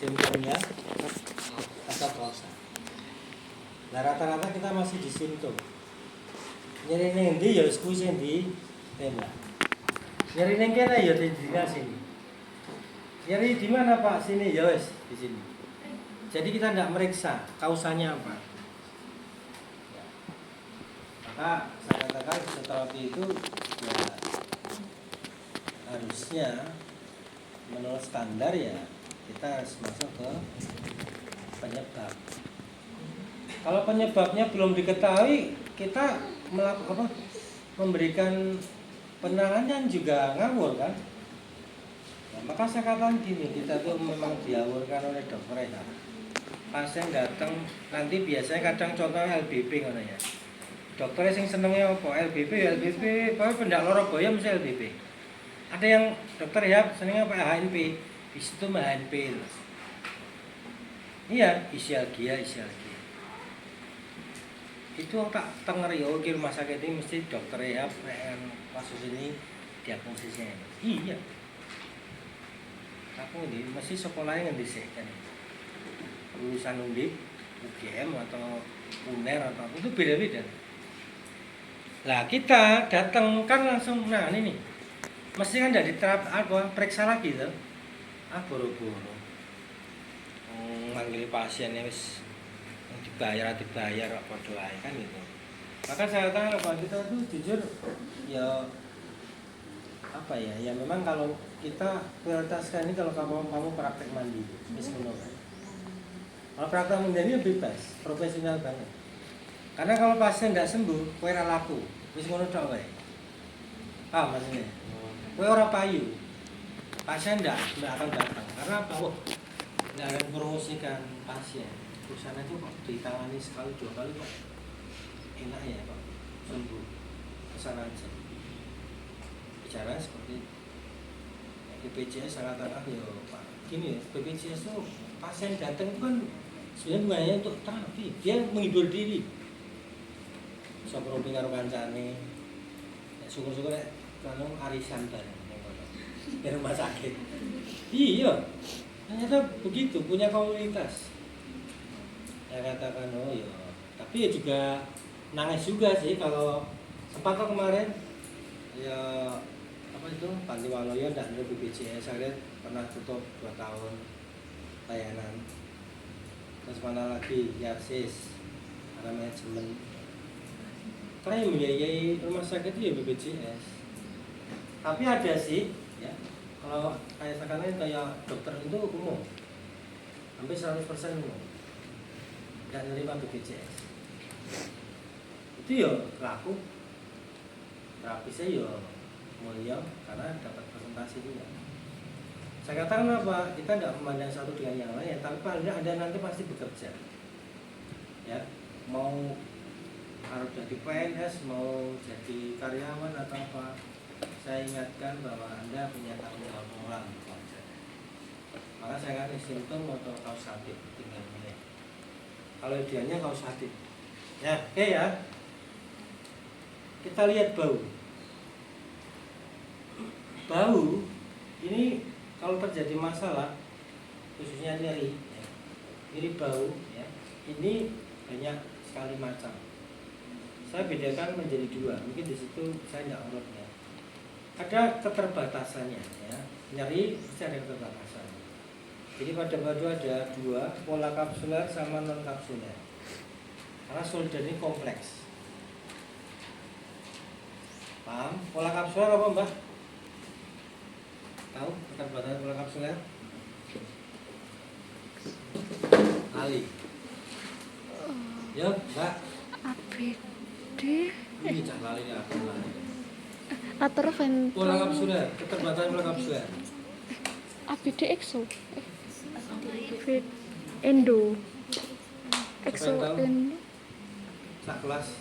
simptomnya atau kausa. Nah rata-rata kita masih di simptom. Nyeri ning ndi ya kuwi sing ditembak. Nyeri ning kene ya di sini. Nyeri di mana Pak? Sini ya wes di sini. Jadi kita tidak meriksa kausanya apa. Ya. Maka saya katakan fisioterapi itu ya harusnya menurut standar ya kita harus masuk ke penyebab. Kalau penyebabnya belum diketahui, kita memberikan penanganan juga ngawur kan? Nah, maka saya katakan gini, kita tuh memang diawurkan oleh dokter ya. Pasien datang nanti biasanya kadang contohnya LBP ngono ya. Dokter sing senengnya apa? LBP, pokoknya pendak loro boya mesti LBP. Ada yang dokter ya senengnya apa? HNP, di situ mah HNP. Iya, isialgia. Itu tak tenger ya di rumah sakit ini mesti dokter ya kasus ini diagnosisnya. Iya. Aku ini mesti sekolahnya ngendi sih kan. Lulusan Undip, UGM atau UNER atau itu beda-beda. Lah kita datang kan langsung nah ini nih. Mesti kan tidak diterap periksa lagi tuh. Boro-boro. Manggil pasiennya wis dibayar apa doain kan gitu. Maka saya katakan kalau kita tuh jujur ya apa ya memang kalau kita prioritaskan ini kalau kamu praktek mandi bismillah. Kalau praktek mandi ini bebas, profesional banget. Karena kalau pasien tidak sembuh, kowe ora laku, wis ngono tok wae. Paham maksudnya? Kowe ora payu. Pasien tidak akan datang karena apa? Tidak akan promosikan pasien. Perusahaan itu kok ditangani sekali 2 kali kok enak ya Pak, sembuh kesana aja. Bicara seperti BPJS sangat-sangat ya Pak. Gini ya, BPJS itu pasien datang itu kan sebenarnya bukan hanya untuk terapi, dia menghibur diri. Sobrompi karo kancane. Syukur-syukur kalau arisan bareng di rumah sakit. Iya. Ternyata begitu, punya komunitas. Saya katakan oh ya, tapi ya juga nangis juga sih kalau sempat kemarin ya apa itu Panti Waloyo dan BPJS saya pernah tutup 2 tahun layanan. Terus mana lagi Yarsis karena manajemen karena yang membiayai rumah sakit itu ya BPJS. Tapi ada sih ya kalau kayak sekarang kayak dokter itu umum hampir 100% umum dan menerima BPJS itu ya laku terapisnya ya mulia karena dapat presentasi juga. Saya katakan apa kita tidak memandang satu dengan yang lain tapi paling tidak Anda nanti pasti bekerja ya mau harus jadi PNS mau jadi karyawan atau apa saya ingatkan bahwa Anda punya tanggung jawab moral maka saya katakan simptom atau kausatif tinggal milih. Kalau idealnya kausatif. Ya, oke ya. Kita lihat bau. Bau ini kalau terjadi masalah khususnya nyeri, ya, nyeri bau, ya, ini banyak sekali macam. Saya bedakan menjadi 2. Mungkin di situ saya tidak urutnya. Ada keterbatasannya, ya. Nyeri bisa ada keterbatasan. Jadi pada badu ada 2, pola kapsuler sama non kapsuler. Karena shoulder ini kompleks. Paham? Pola kapsuler apa Mbak? Tahu keterbatasan pola kapsuler? Ali. Yo Mbak. ABD. Ini cak lali ya aku lali. Lateral ventral. Pola kapsuler, keterbatasan pola kapsuler. ABD exo. Endo. Exo endo. Sak kelas.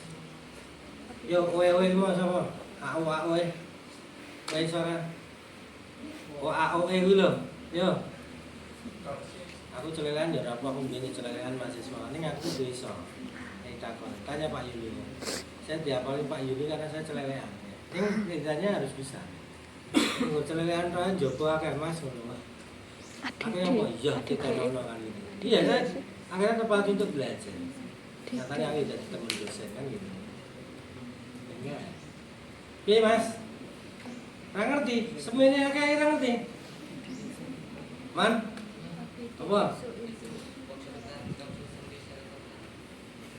Yo kowe mau sapa? AO kowe sora. Oh AOE kuwi lho. Yo. Aku celelehan ya apa aku biyen celelehan mahasiswa. Ning aku desa. Nek takon, tanya Pak Yuli. Saya diapalin Pak Yuli karena saya celelehan. Ning bedanya harus bisa. Nggo celelehan ra njogo akeh Mas ngono. Akhirnya apa? Iya, kita nono kan gitu. Iya kan? Akhirnya terpacu untuk belajar. Nyatanya aku jadi teman dosen kan gitu. Enggak. Iya mas, nggak ngerti. Semuanya kayak nggak ngerti. Man, apa?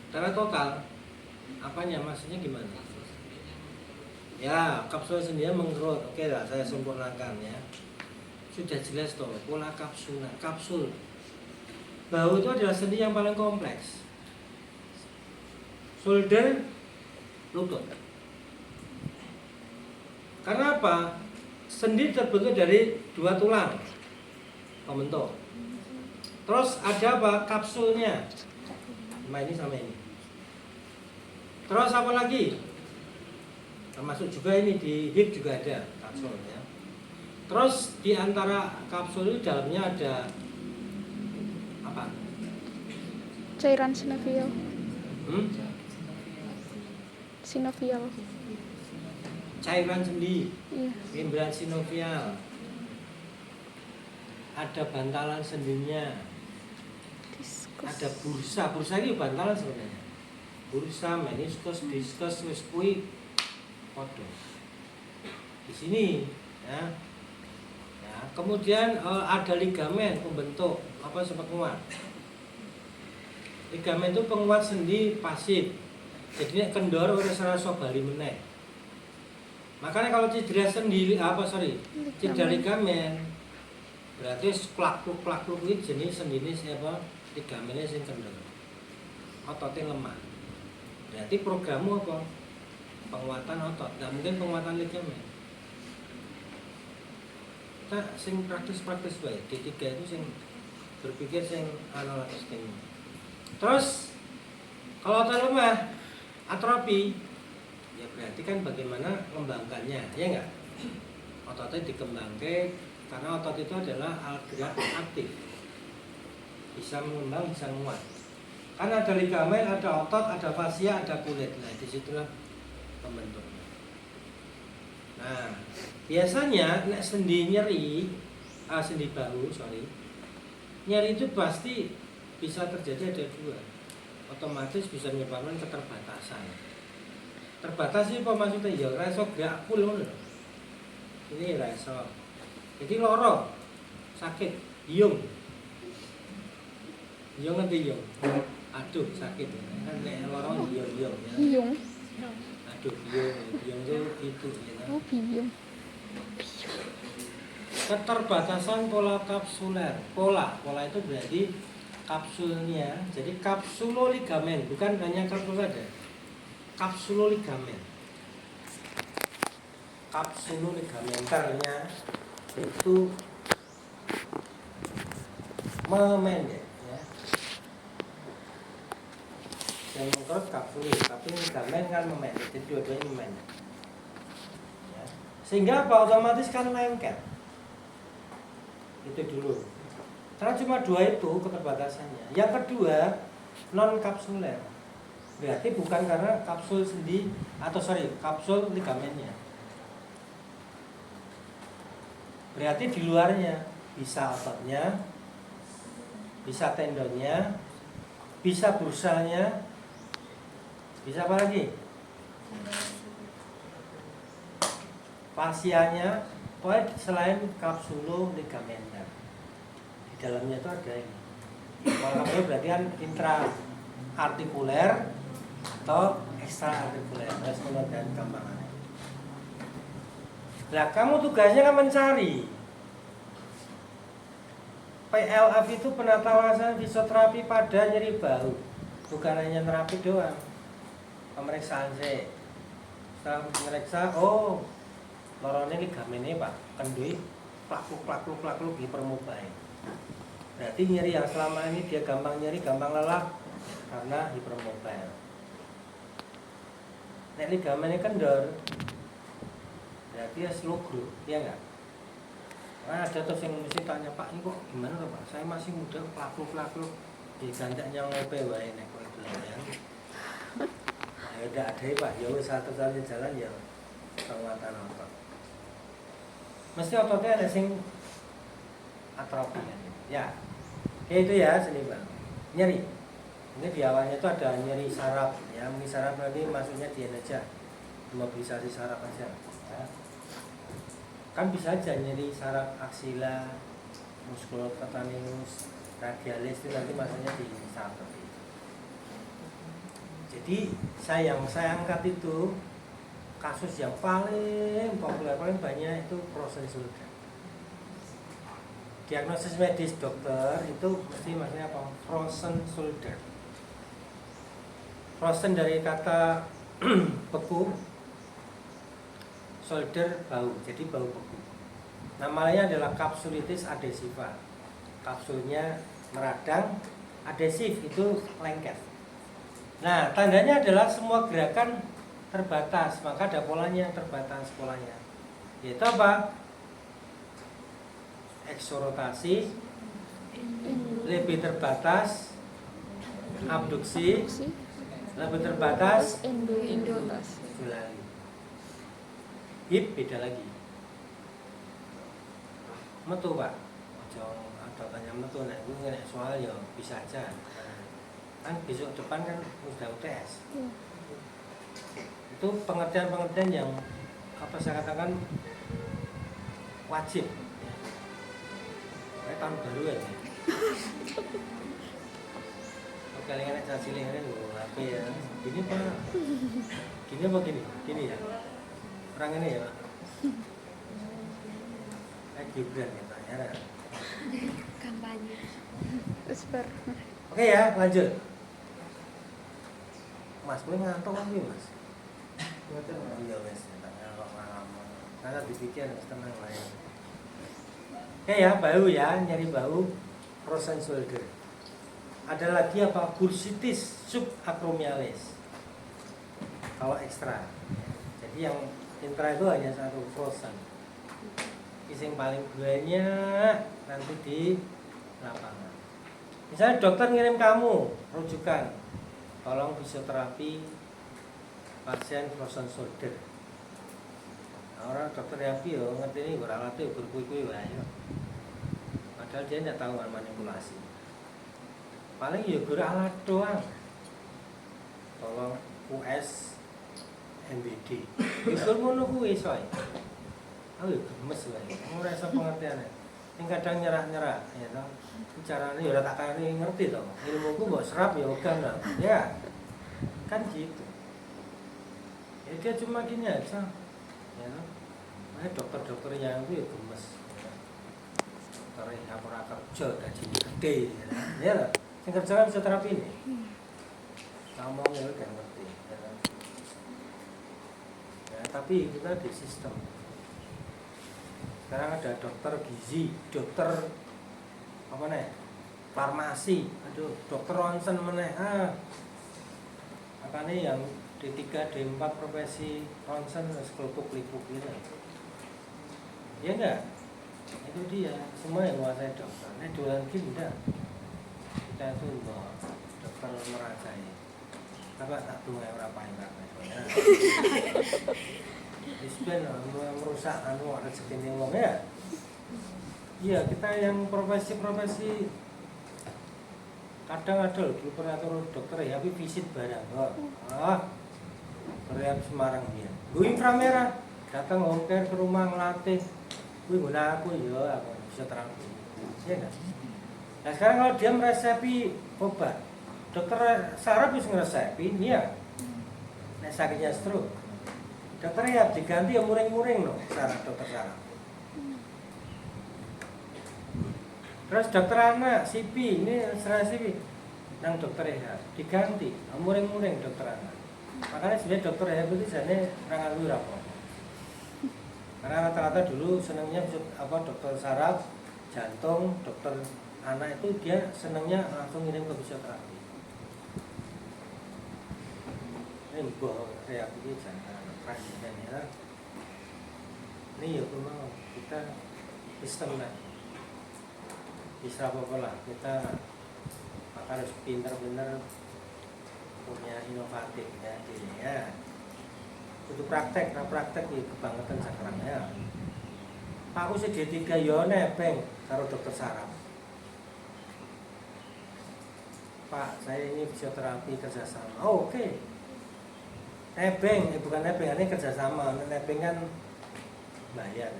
Secara total, apanya? Maksudnya gimana? Ya, kapsul sendiri menggerut. Oke lah, saya sempurnakan ya. Sudah jelas toh, pola kapsul. Bahu itu adalah sendi yang paling kompleks. Shoulder, lutut. Karena apa? Sendi terbentuk dari 2 tulang pembentuk. Terus ada apa? Kapsulnya. Sama ini sama ini. Terus apa lagi? Termasuk juga ini di hip juga ada kapsulnya. Terus di antara kapsul itu dalamnya ada apa? Cairan sinovial. Hmm? Sinovial. Cairan sendi, Iya. membran sinovial. Ada bantalan sendinya. Diskus. Ada bursa ini bantalan sebenarnya. Bursa, meniskus, diskus, wis kuwi padha. Di sini ya. Ya, kemudian ada ligamen pembentuk apa sebab penguat. Ligamen itu penguat sendi pasif. Jadi nek kendor ora rasa bali meneh. Makanya kalau cedera sendi cedera ligamen berarti plak-pluk kuwi jenis sendine apa ligamene sing kendor. Ototnya lemah. Berarti programmu apa? Penguatan otot, nggak mungkin penguatan ligamen. Kita sing praktis baik. D3 itu sing berpikir sing analitis ini. Terus kalau otot lemah, atrofi, ya berarti kan bagaimana mengembangkannya, ya enggak? Ototnya dikembangkan karena otot itu adalah alat gerak aktif, bisa mengembang, bisa menguat. Karena ada ligamen, ada otot, ada fascia, ada kulit. Nah, disitulah pembentuknya. Nah, biasanya nek sendi nyeri, sendi bahu, nyeri itu pasti bisa terjadi ada 2. Otomatis bisa menyebabkan keterbatasan. Terbatas itu apa maksudnya? Ya rasa gerak full ngono. Ini rasa. Jadi loro, sakit, biung. Biung nanti biung. Aduh sakit. Kan nek loro biung ya. Biung. Aduh biung itu ya. Oh, biung. Keterbatasan pola kapsuler. Pola itu berarti kapsulnya. Jadi kapsuloligamen, bukan hanya kapsul saja. Kapsuloligamen. Kapsuloligamenternya itu memendek ya. Yang mengkerut kapsul, tapi ligamen kan memendek, jadi dua-duanya memendek. Ya. Sehingga apa? Otomatis kan lengket. Itu dulu. Karena cuma 2 itu keterbatasannya. Yang kedua, non kapsuler. Berarti bukan karena kapsul sendi kapsul ligamennya. Berarti di luarnya bisa ototnya, bisa tendonnya, bisa bursanya, bisa apa lagi? Fascianya, pokoknya selain kapsuloligamentar. Di dalamnya itu ada ini. Kalau kapsul berarti kan intra-artikuler atau ekstra-artikuler, muskuler dan gampangan. Nah, kamu tugasnya kan mencari. PLF itu penata laksanaan fisioterapi pada nyeri bahu. Bukan hanya terapi doang. Pemeriksaan sih. Setelah memeriksa, lorone ligamene Pak, kendui plak-pluk hipermobile. Berarti nyeri yang selama ini dia gampang nyeri, gampang lelah karena hipermobile. Nek ligamennya kendor, berarti ya slow growth, ya enggak? Nah, ada tuh yang mesti tanya, Pak, ini kok gimana tuh Pak? Saya masih muda, plak-pluk diganjaknya ngope wae nek kok itu ya. Ya udah ada ya Pak, ya wis satu-satunya jalan ya penguatan otot. Mesti ototnya ada sing atrofi kan. Ya. Oke itu ya seniman. Nyeri. Ini di awalnya itu ada nyeri saraf ya, nyeri saraf nanti maksudnya dia aja mobilisasi saraf aja ya. Kan bisa aja nyeri saraf aksila, musculocutaneous, radialis itu nanti maksudnya di saraf itu. Jadi yang saya angkat itu kasus yang paling populer, paling banyak itu frozen shoulder. Diagnosis medis dokter itu mesti maksudnya apa? Frozen shoulder. Frozen dari kata beku, shoulder bau, jadi bau beku. Namanya adalah kapsulitis adesiva. Kapsulnya meradang, adesif itu lengket. Nah, tandanya adalah semua gerakan terbatas, maka ada polanya terbatas polanya. Yaitu apa? Eksorotasi, lebih terbatas, abduksi, lebih terbatas, Indotasi. Julali. Hip beda lagi. Metu pak, ojo atau tanya metu, nah itu nggak soal ya bisa aja. Nah, kan besok depan kan udah UTS. Itu pengertian-pengertian yang apa saya katakan wajib. Kayak tahun baru ya. Kalian anak caci ini HP ya. Gini pak, gini apa gini? Gini ya. Orang ini ya. Gibran ya tanya. Kampanye. Esper. Oke ya, lanjut. Mas, gue ngantuk lagi mas. Iya mas, tanya kok lama. Karena dipikir tenang lah ya. Oke ya, bahu ya, nyari bahu, frozen shoulder. Ada lagi apa? Bursitis subacromialis. Kalau ekstra. Jadi yang intra itu hanya satu, frozen. Yang paling banyak nanti di lapangan. Misalnya dokter ngirim kamu rujukan, tolong fisioterapi pasien frozen shoulder. Nah, orang dokter terapi yo ngerti ini beralatnya berkuih-kuih wae. Padahal dia tidak tahu manipulasi. Paling ya guru alat doang. Tolong US MBD. Itu ngono kuwi soy. Oh ya gemes wae. Ora iso pengertiane. Sing kadang nyerah-nyerah ya toh. Carane ya ora tak kane ngerti toh. Ilmuku mbok serap ya ogah lah. Ya. Kan gitu. Ya dia cuma gini aja. Ya toh. Nah, dokter-dokter yang itu ya gemes. Dokter yang ora kerja gajinya gede ya. Ya toh. Sing kerja kan fisioterapi ini. Ngomong ya udah ngerti ya toh. Ya, tapi kita di sistem. Sekarang ada dokter gizi, dokter apa nih? Farmasi, aduh, dokter ronsen meneh. Makanya yang D3, D4 profesi ronsen kelupuk-lipuk gitu. Ya enggak? Itu dia, semua yang menguasai dokter. Ini dolan enggak. Kita itu dokter merajai. Apa tak tunggu berapa yang ya. Dispen merusak rezeki wong ya. Iya, kita yang profesi-profesi kadang ada dulu pernah turun dokter ya, tapi visit barang. Rehab Semarang dia. Gue inframerah datang home care ke rumah ngelatih. Gue guna aku ya, aku bisa terapi. Iya kan? Nah sekarang kalau dia meresepi obat, dokter saraf bisa ngeresepin, ya. Nah sakitnya stroke. Dokter ya diganti ya muring-muring loh, saraf dokter saraf. Terus dokter anak, CP, ini serah CP, nang dokter ya diganti, muring-muring dokter anak. Makanya sebenarnya dokter ya itu jane rangan lu apa. Karena rata-rata dulu senangnya apa dokter saraf, jantung, dokter anak itu dia senangnya langsung ngirim ke fisioterapi. Ini buah reaksi jangan. Ya. Ini ya memang kita sistem lah, bisa apa lah kita maka harus pintar-pintar punya inovatif ya diri ya. Itu praktek, nah praktek ya kebangetan sekarang ya. Aku sih D3 yo nebeng karo dokter saraf. Pak, saya ini fisioterapi kerjasama. Oh, oke. Nebeng, bukan nebeng, ini kerjasama. Nebeng kan bayar.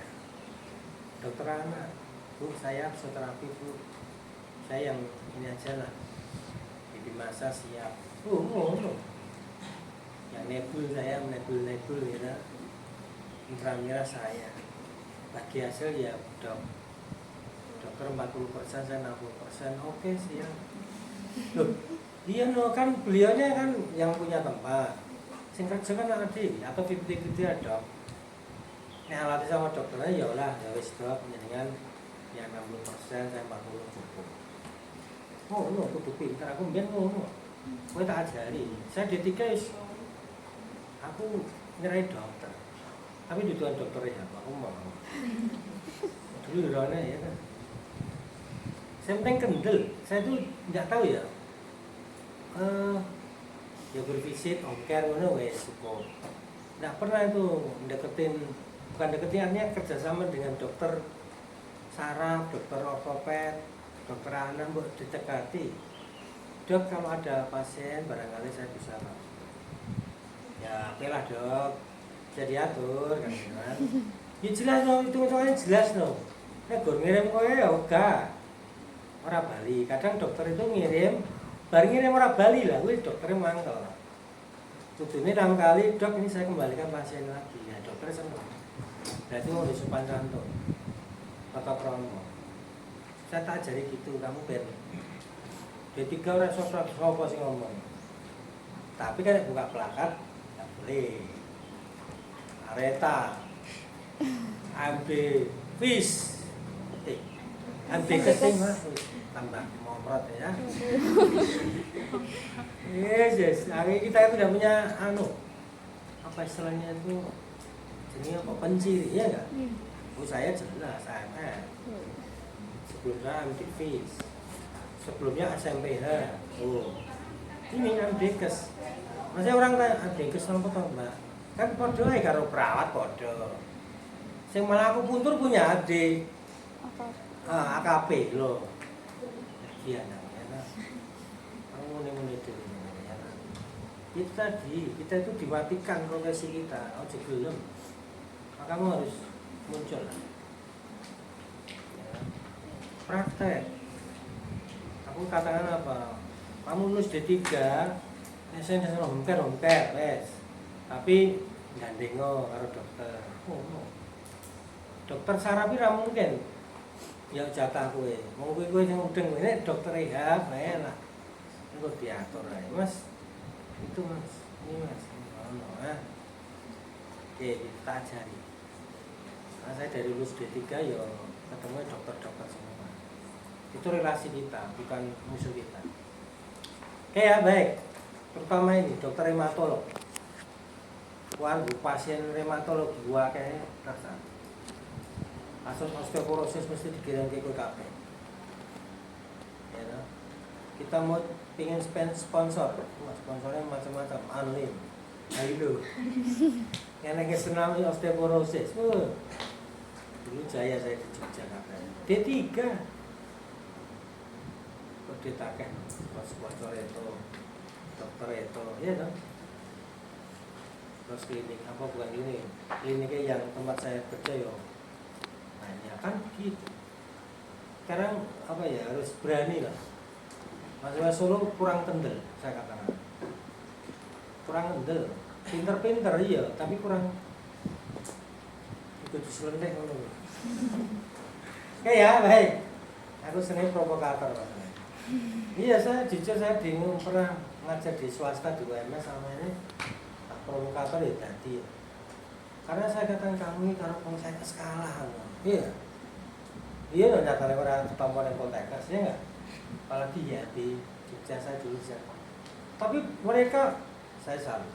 Dokter anak, Bu, saya fisioterapi, Bu. Saya yang ini aja lah. Bibi masa siap. No. Yang nebul saya, nebul ya. Intramirah saya. Bagi hasil ya dokter 40%, saya 60%. Oke, siap. Loh, iya no, kan beliaunya kan yang punya tempat. Sing kerja kan adik atau gede dok. Nah alatnya sama dokternya ya lah, ya wis dok, dengan yang 60% saya 40 cukup. Oh no, kudu pintar, aku mbien ngono. Kowe tak ajari. Saya D3 aku nyerai dokter. Tapi tujuan dokter ya, aku mau. Dulu rone ya kan. Saya penting kendel, saya tuh nggak tahu ya. Ya bervisit, care, ngono wes cukup. Nggak pernah itu bukan deketin artinya kerjasama dengan dokter saraf, dokter ortoped, dokter anak buat didekati. Dok, kalau ada pasien barangkali saya bisa Pak. Ya oke lah dok, bisa diatur kan. Ya jelas no, hitung-hitungannya jelas no. Nek gur ngirim kowe ya uga. Ora bali. Kadang dokter itu ngirim, bareng ngirim ora bali lah, kuwi dokternya mangkel. Kudune 6 kali, dok ini saya kembalikan pasien lagi. Ya dokter seneng. Berarti mau disupan cantum. Kata promo. Saya tak ajari gitu, kamu ben. D3 ora sosok sapa sing ngomong. Tapi kan buka plakat enggak boleh. Areta. AMD Fish. AMD kesing Mas, tambah momrot ya. Yes. Hari kita itu udah punya apa istilahnya itu jenis apa penciri ya enggak? Saya jelas AMF. Sebelumnya AMD Fish. Sebelumnya SMPH. Ini AMDkes. Masih orang tanya AMDkes apa toh, Mbak? Kan podo ae karo perawat podo. Sing malah aku puntur punya adik. AKP loh. Iya namanya. Kamu muni itu. Kita itu dimatikan profesi kita. Ojo gelem. Maka kamu harus muncul. Ya. Praktek. Aku katakan apa? Kamu lulus D3, saya home care, wes. Tapi gandengno karo dokter. Dokter saraf ra mungkin. Ya jatah kowe. Wong kowe sing mudeng ngene dokter rehab, lah. Engko diatur ae. Mas, itu Mas. Ini Mas. Oke, kita ajari. Nah, saya dari lulus D3 ya ketemu dokter-dokter semua. Itu relasi kita, bukan musuh kita. Oke ya, baik. Terutama ini dokter reumatolog. Pasien reumatolog gua kayak rasa. Kasus osteoporosis mesti dikirim ke KP. Ya, no? Kita mau pengen sponsor, sponsornya macam-macam, Anlim, Ayo, yang lagi senam osteoporosis. Dulu jaya saya di Jakarta. D3, kok ditaken sponsor itu, dokter itu, ya dong. Terus klinik apa bukan ini? Kliniknya yang tempat saya kerja yo. Nah, kan gitu. Sekarang apa ya harus berani lah. Mahasiswa Solo kurang tendel, saya katakan. Kurang tendel, pinter-pinter iya, tapi kurang ikut diselentik ngono. Oke ya, baik. Aku seneng provokator maksudnya. Iya, saya jujur saya bingung pernah ngajar di swasta di UMS sama ini provokator ya tadi. Karena saya katakan kamu ini kalau saya ke skala. Iya. Iya loh nyatanya orang ketemu yang kontekas, ya enggak? Apalagi ya di Jogja saya dulu ya. Tapi mereka, saya salut.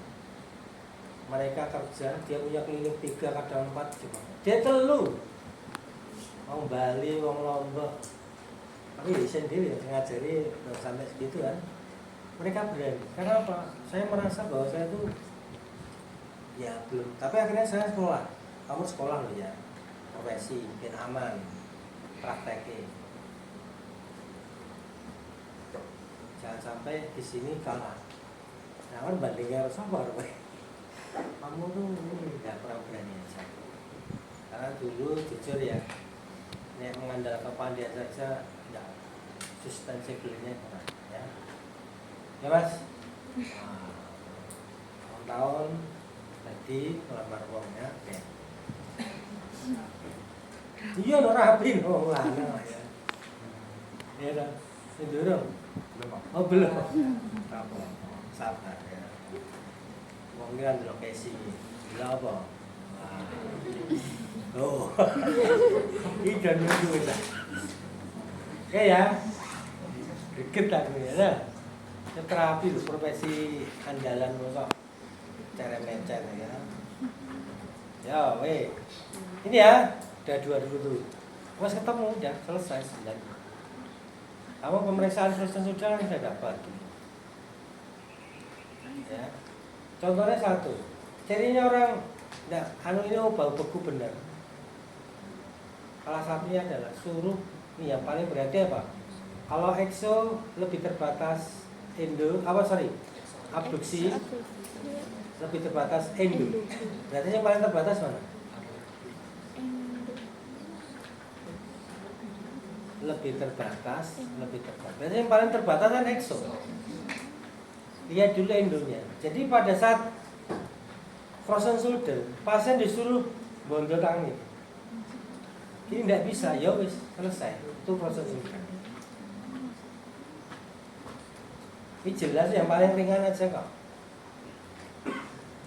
Mereka kerja, dia punya klinik 3 kadang 4 coba. Dia telu. Wong Bali, wong Lombok. Tapi ya sendiri ngajari sampai segitu kan. Mereka berani. Karena apa? Saya merasa bahwa saya itu ya belum. Tapi akhirnya saya sekolah. Kamu sekolah loh ya. profesi ben aman prakteknya. Jangan sampai di sini kalah. Nah, kan bandingnya harus sabar, kamu tuh ini nggak pernah berani aja. Karena dulu jujur ya, nek mengandalkan pandai saja nggak sustainable-nya kurang, ya. Ya mas, tahun tadi melamar uangnya, oke. Iya, no rapi, no lana ya. Ya dah, sendiri. Oh belum. Apa? Sabar ya. Uangnya di lokasi, bila apa? Oh, ini jangan nunggu ya. Oke ya, dikit lah ya. Terapi loh, profesi andalan kok cerem-cerem ya. Ya, weh. Ini ya, udah 2 dulu. Mas ketemu udah selesai sebenarnya. Kamu pemeriksaan sudah saya dapat. Ya. Contohnya satu, cirinya orang enggak ini bau beku benar. Salah satunya adalah suruh, ini yang paling berarti apa? Kalau ekso lebih terbatas abduksi lebih terbatas endo. Berarti yang paling terbatas mana? Lebih terbatas. Berarti yang paling terbatas kan ekso. Lihat dulu endonya. Jadi pada saat frozen shoulder, pasien disuruh bondol tangan. Ini tidak bisa, ya wis selesai. Itu frozen shoulder. Ini jelas yang paling ringan aja kok.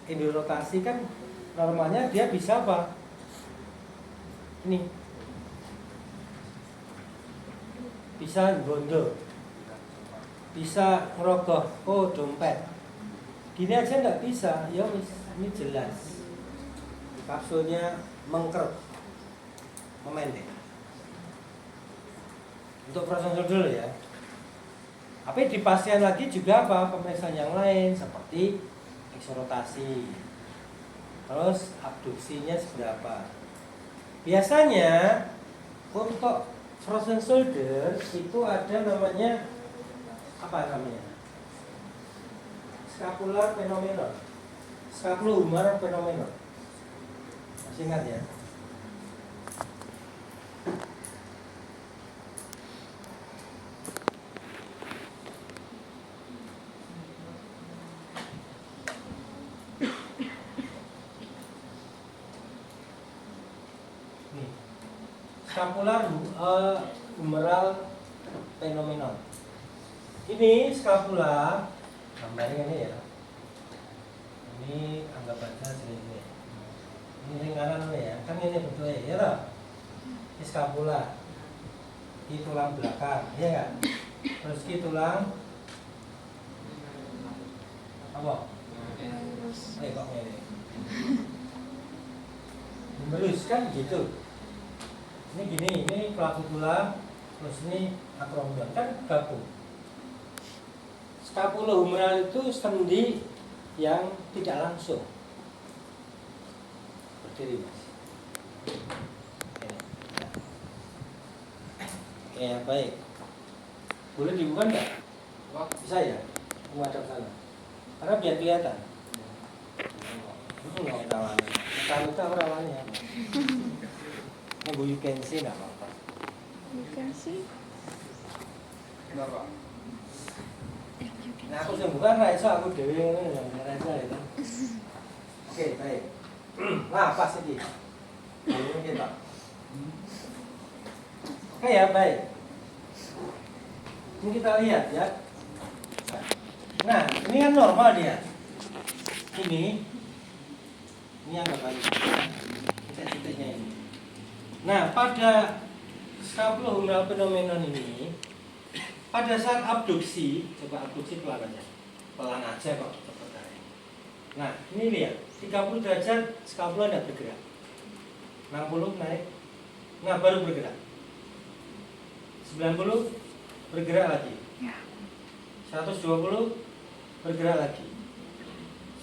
Endorotasi kan normalnya dia bisa apa? Ini bisa bondo, bisa ngerogoh, oh dompet. Gini aja nggak bisa, ya wis ini jelas. Kapsulnya mengkerut, memendek. Untuk frozen shoulder ya. Tapi di pasien lagi juga apa? Pemeriksaan yang lain seperti eksorotasi. Terus abduksinya seberapa? Biasanya untuk frozen shoulder itu ada namanya apa namanya? Scapular phenomenon. Scapulohumeral phenomenon. Masih ingat ya? Scapular humeral phenomenon. Ini scapula, gambarnya ini ya. Ini anggap aja segini. Ini ringanan ya, kan ini bentuknya ya toh. Ini scapula. Ini tulang belakang, ya kan? Terus ini tulang apa? Kok ini. Humerus kan gitu. Ini gini, ini clavicula, terus ini acromion, kan gabung. Scapulohumeral itu sendi yang tidak langsung. Berdiri mas. Ya baik. Boleh dibuka nggak? Bisa ya? Menghadap sana. Karena biar kelihatan. Nggak rawannya. Luka rawannya. You can see nggak apa-apa. You can see. Kenapa? Nah aku sembuhkan lah, so aku dewi ini yang rasa itu. Oke baik. Nah pas ini. Ini kita. Oke ya baik. Ini kita lihat ya. Nah ini kan normal dia. Ini yang baik. Titik-titiknya ini. Nah, pada scapulohumeral phenomenon ini, pada saat abduksi, coba abduksi pelan aja. Pelan aja kok, cepet aja. Nah, ini lihat, 30 derajat scapula tidak bergerak. 60 naik. Nah, baru bergerak. 90 bergerak lagi. 120 bergerak lagi.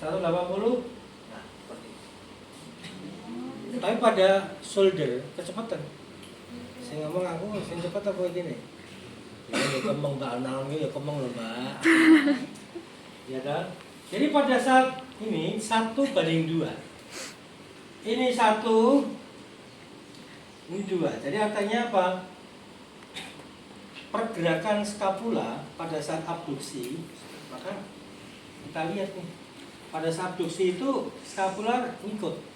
180. Nah, seperti itu. Tapi pada shoulder kecepatan. Saya ngomong aku sing cepet apa iki nih? Ya kemeng Mbak Naomi ya kemeng lho Mbak. Ya kan? Jadi pada saat ini 1:2. Ini 1, ini 2. Jadi artinya apa? Pergerakan skapula pada saat abduksi, maka kita lihat nih. Pada saat abduksi itu skapula ngikut.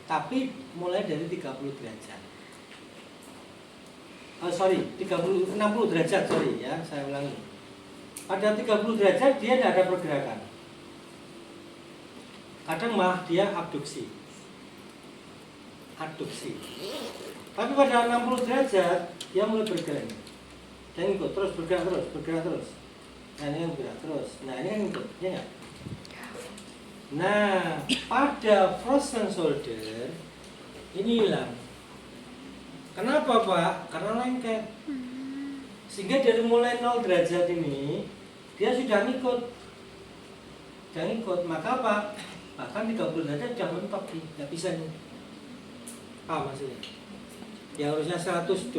Tapi mulai dari 30 derajat. 60 derajat, ya, saya ulangi. Pada 30 derajat dia tidak ada pergerakan. Kadang malah dia abduksi. Tapi pada 60 derajat dia mulai bergerak. Dan ikut terus bergerak terus. Nah ini bergerak terus. Nah ini kan ikut, ya nggak? Nah pada frozen shoulder ini hilang. Kenapa Pak? Karena lengket. Sehingga dari mulai 0 derajat ini dia sudah ngikut. Maka apa? Bahkan 30 derajat sudah mentok nih, nggak bisa nih. Apa maksudnya? Ya harusnya 120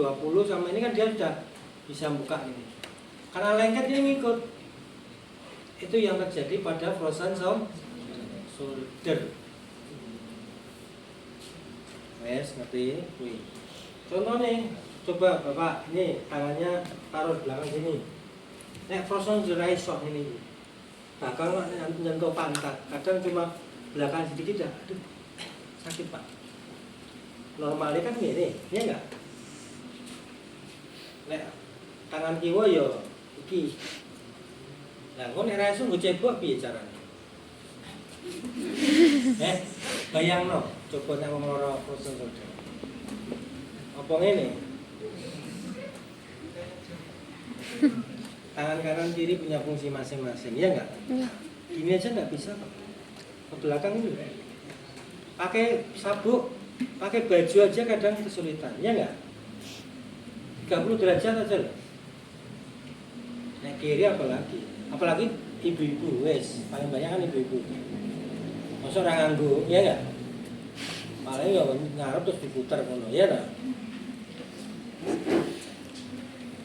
sama ini kan dia sudah bisa buka ini. Karena lengket dia ngikut. Itu yang terjadi pada frozen shoulder. Wes, ngerti? Wih. Contoh nih, coba Bapak, ini tangannya taruh di belakang sini. Nek frozen shoulder iso ini. Bahkan nyentuh pantat, kadang cuma belakang sedikit dah. Aduh, sakit Pak. Normalnya kan gini, ya enggak? Nek tangan kiwa yo iki. Lah kok nek ra iso nggo cebok piye carane? Bayangno, coba nek wong lara frozen shoulder. Apa ngene? Tangan kanan kiri punya fungsi masing-masing, ya enggak? Iya. Ini aja enggak bisa Pak. Ke belakang ini. Pakai sabuk, pakai baju aja kadang kesulitan, ya enggak? 30 derajat aja loh. Nek kiri apalagi ibu-ibu, wes paling banyak kan ibu-ibu. Masa orang nganggo, ya enggak? Paling ya ngarep terus diputar ngono, ya enggak?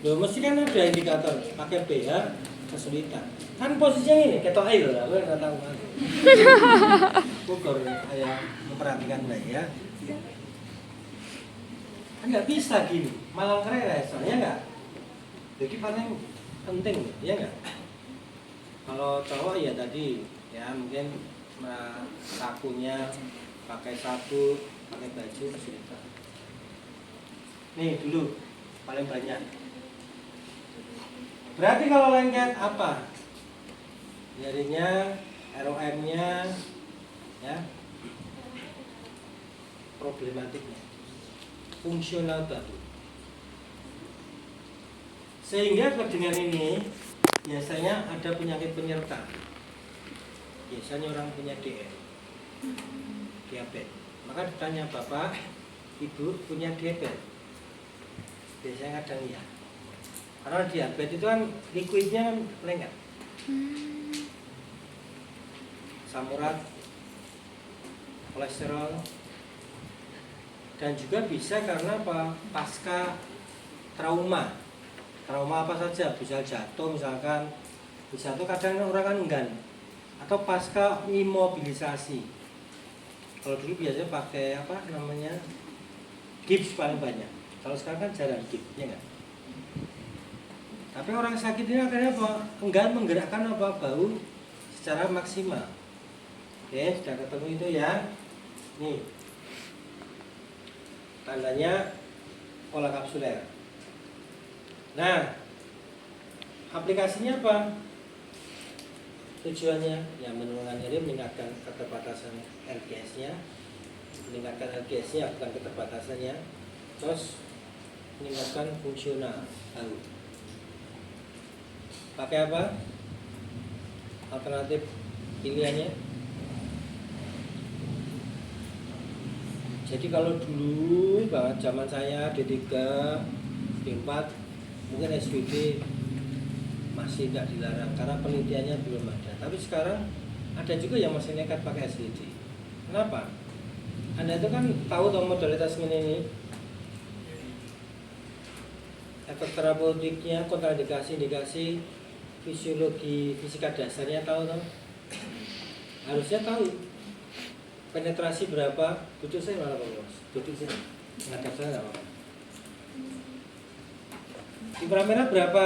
Loh, mesti kan ada indikator pakai BH kesulitan. Kan posisinya ini ketok air lah, gue nggak tahu kan. Ukur saya memperhatikan baik ya. Kan nggak bisa gini, malah keren soalnya nggak. Jadi paling penting, ya nggak. Kalau cowok ya tadi ya mungkin sakunya pakai sapu, pakai baju kesulitan. Nih dulu paling banyak. Berarti kalau lengket apa? Jadinya ROM-nya ya problematiknya fungsional batu. Sehingga dengan ini biasanya ada penyakit penyerta. Biasanya orang punya diabetes. Maka ditanya Bapak, Ibu punya diabetes? Biasanya kadang iya. Karena diabetes itu kan liquidnya kan lengket. Asam urat, kolesterol, dan juga bisa karena apa? Pasca trauma. Trauma apa saja, bisa jatuh misalkan, bisa tuh kadang orang kan enggan. Atau pasca imobilisasi. Kalau dulu biasanya pakai apa namanya? Gips paling banyak. Kalau sekarang kan jarang gips, ya enggak? Tapi orang sakit ini akhirnya apa? Enggan menggerakkan apa? Bahu secara maksimal. Oke, sudah ketemu itu ya. Nih. Tandanya pola kapsuler. Nah, aplikasinya apa? Tujuannya ya menurunkan nyeri, meningkatkan keterbatasan LGS-nya. Meningkatkan LGS-nya bukan keterbatasannya. Terus meningkatkan fungsional bahu. Pakai apa? Alternatif pilihannya. Jadi kalau dulu banget zaman saya D3, D4, mungkin SWD masih tidak dilarang karena penelitiannya belum ada. Tapi sekarang ada juga yang masih nekat pakai SWD. Kenapa? Anda itu kan tahu dong modalitas ini. Efek terapeutiknya, kontraindikasi, indikasi, fisiologi, fisika dasarnya tahu dong? Harusnya tahu. Penetrasi berapa? Duduk saya malah bos. Duduk sini. Ngadap saya nggak apa-apa. Inframerah berapa?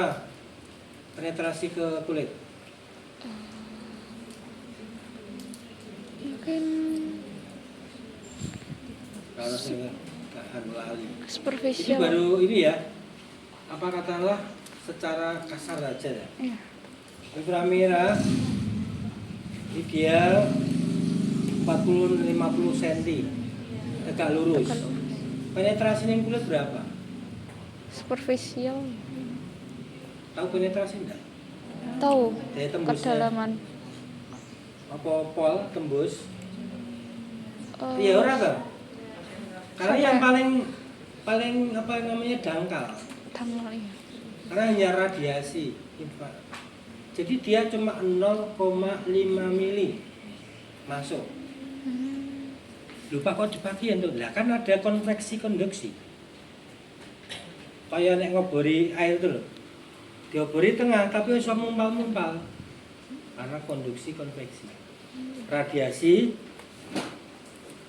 Penetrasi ke kulit? Mungkin Kalau saya tahan lali. Ini superficial. baru ini ya. Apa katakanlah secara kasar aja ya. Iya. Inframerah ideal 40-50 cm tegak lurus. Tegak lurus. Penetrasi ning kulit berapa? Superficial. Tahu penetrasi enggak? Tahu. Daya tembusnya. Kedalaman. Apa pol tembus? Eh, Iya ora toh? Karena sampai- yang paling apa namanya dangkal. Tanggal iya. Karena hanya radiasi infra. Jadi dia cuma 0,5 mili masuk. Lupa kok dibagian tuh. Lah kan ada konveksi konduksi. Kayak nek ngobori air tuh loh. Diobori tengah tapi iso mumpal-mumpal. Karena konduksi konveksi. Radiasi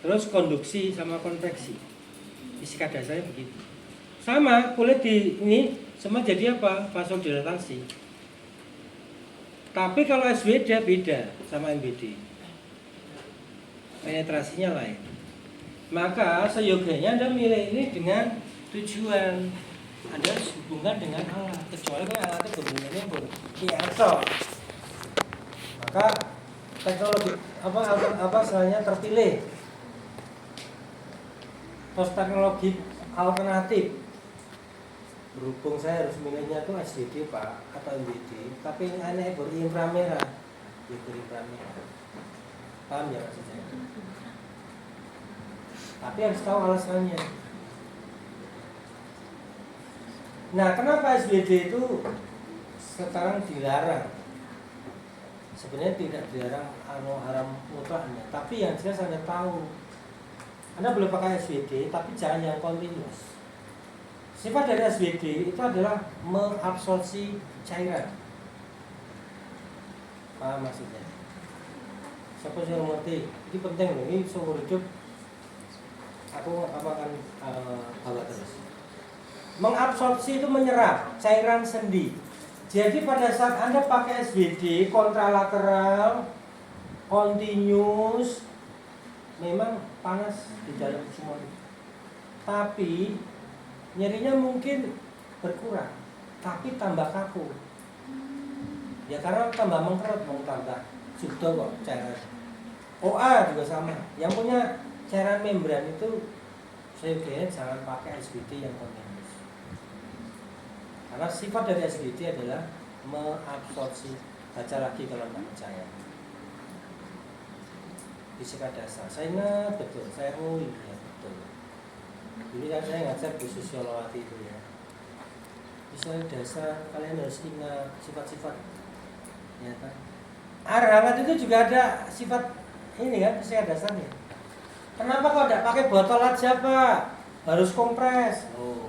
terus konduksi sama konveksi. Fisika dasarnya begitu. Sama kulit di ini semua jadi apa? Vasodilatasi. Tapi kalau SBD beda sama MBD. Penetrasinya lain. Maka seyogianya Anda milih ini dengan tujuan Anda hubungan dengan alat. Kecuali kalau alatnya hubungannya berkiaso. Maka teknologi apa istilahnya terpilih. Terus teknologi alternatif. Berhubung saya harus milihnya tuh SBD Pak atau MBD, tapi yang aneh berinframerah, ya berinframerah. Paham ya maksudnya? Tapi harus tahu alasannya. Nah, kenapa SBD itu sekarang dilarang? Sebenarnya tidak dilarang haram mutlaknya, tapi yang jelas Anda tahu. Anda boleh pakai SBD, tapi jangan yang continuous. Sifat dari SBD itu adalah mengabsorpsi cairan. Paham maksudnya? Siapa yang mengerti? Ini penting loh, ini seumur hidup aku akan bawa terus. Mengabsorpsi itu menyerap cairan sendi. Jadi pada saat Anda pakai SBD kontralateral, continuous, memang panas di dalam semua. Tapi nyerinya mungkin berkurang, tapi tambah kaku. Ya karena tambah mengkerut, mau tambah subdo kok cairan. OA juga sama. Yang punya cairan membran itu saya kira jangan pakai SBD yang continuous. Karena sifat dari SBD adalah mengabsorpsi. Baca lagi kalau nggak percaya. Fisika dasar. Saya ingat betul. Saya ya betul. Dulu kan saya ngajar Bu Susiolawati itu ya. Fisika dasar kalian harus ingat sifat-sifat. Ya kan. Air hangat itu juga ada sifat ini kan fisika dasarnya. Kenapa kok tidak pakai botol aja Pak? Harus kompres. Oh,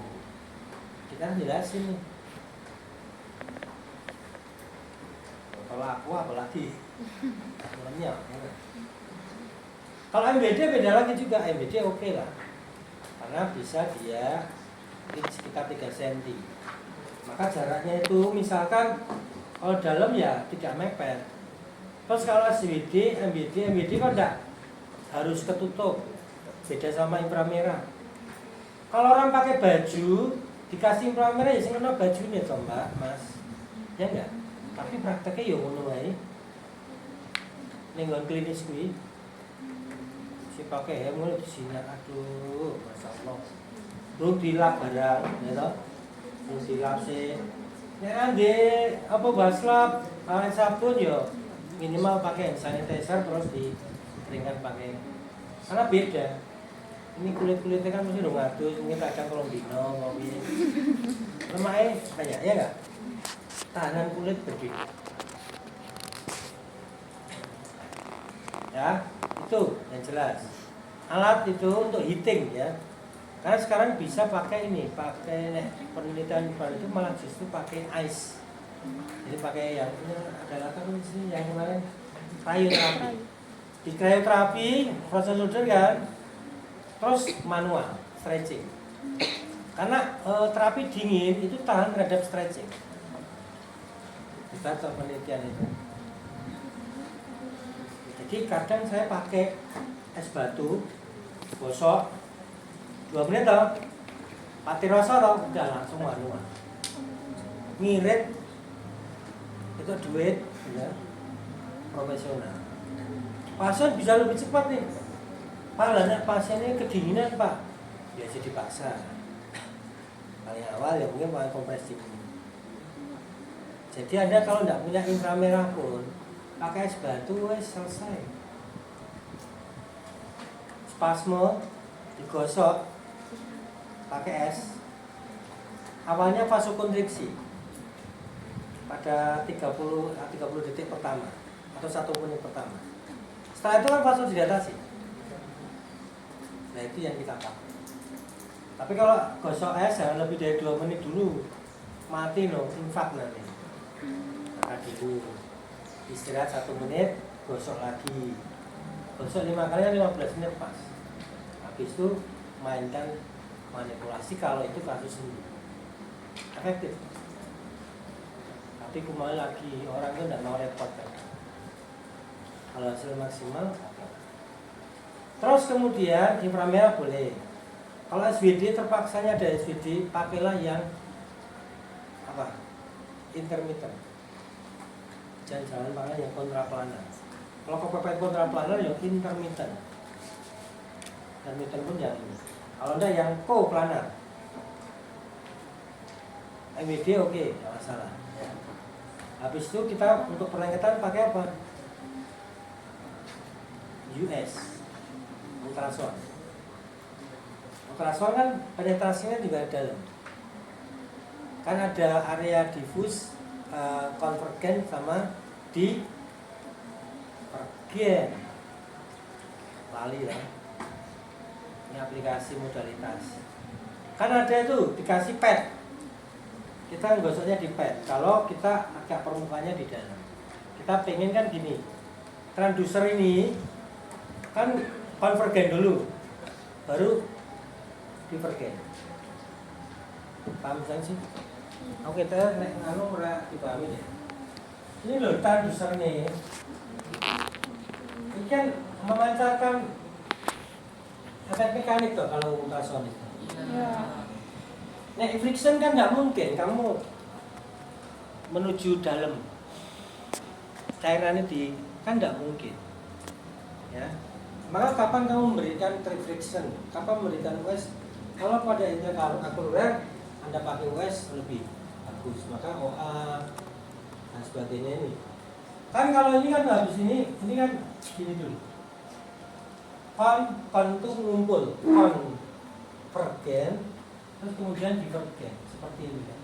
kita jelasin nih. Botol aku apalagi? Banyak. Ya. Kalau MBD beda lagi juga. MBD oke lah. Karena bisa dia sekitar 3 cm. Maka jaraknya itu misalkan kalau dalam ya tidak mepet. Terus kalau SBD, MBD kan enggak harus ketutup. Beda sama inframerah. Kalau orang pakai baju dikasih inframerah ya sing kena bajunya toh Mbak, Mas. Ya enggak? Tapi prakteknya ya ngono wae. Ning nggon klinis kuwi si pakai helm di sini, aduh, masya Allah. Belum dilap barang, ya toh? Belum dilap sih. Ya nanti apa baslap, alat sabun ya minimal pakai hand sanitizer terus dikeringkan pakai. Karena beda. Ini kulit-kulitnya kan mesti dong ngadus, mungkin kadang kalau dino ngopi. Lemaknya banyak ya enggak? Tahanan kulit berbeda. Ya, itu yang jelas. alat itu untuk heating ya. Karena sekarang bisa pakai ini, pakai penelitian baru itu malah justru pakai ice. Jadi pakai yang ini ada apa sih yang kemarin cryoterapi. Di cryoterapi frozen shoulder kan, terus manual stretching. Karena terapi dingin itu tahan terhadap stretching. Kita coba penelitian itu. Jadi kadang saya pakai es batu, gosok 2 menit toh, mati rasa toh, udah langsung manual. Ngirit itu duit, ya, profesional. Pasien bisa lebih cepat nih. Pak, pasiennya kedinginan pak, ya jadi paksa. Paling awal ya mungkin pakai kompres dingin. Jadi Anda kalau tidak punya inframerah pun pakai es batu wes selesai. Spasme digosok pakai es. Awalnya vasokonstriksi pada 30 detik pertama atau 1 menit pertama. Setelah itu kan vasodilatasi. Nah itu yang kita pakai. Tapi kalau gosok es jangan lebih dari 2 menit dulu, mati no, infak nanti. Maka dulu istirahat 1 menit, gosok lagi. Gosok 5 kali 15 menit pas. Habis itu mainkan manipulasi kalau itu kasus sembuh. Efektif. Tapi kembali lagi orang itu tidak mau repot kan. Kalau hasil maksimal. Terus kemudian inframerah boleh. Kalau SVD terpaksanya ada SVD, pakailah yang apa? Intermittent. Jangan pakai yang kontraplanar. Kalau kepepet kontraplanar yang intermittent. Intermittent pun yang ini. Kalau enggak yang koplanar. MWD oke, tidak masalah. Ya. Habis itu kita untuk perlengketan pakai apa? US ultrasound. Ultrasound kan penetrasinya juga dalam. Kan ada area diffus, konvergen sama divergen. Lali lah. Ini aplikasi modalitas. Kan ada itu dikasih pad. Kita gosoknya di pad. Kalau kita agak permukaannya di dalam. Kita pengen kan gini. Transducer ini kan konvergen dulu, baru divergen. Paham kan sih? Oke, kita nek ora dipahami deh. Ini loh transducer nih. Ini kan memancarkan efek mekanik tuh kalau ultrasound itu. Ya. Nah, friction kan nggak mungkin kamu menuju dalam cairan ini kan nggak mungkin, ya. Maka kapan kamu memberikan friction? Kapan memberikan US? Kalau pada intraokuler Anda pakai US lebih bagus. Maka OA dan sebagainya ini. Kan kalau ini kan habis ini kan gini dulu. Kon itu ngumpul, konvergen, terus kemudian divergen seperti ini kan.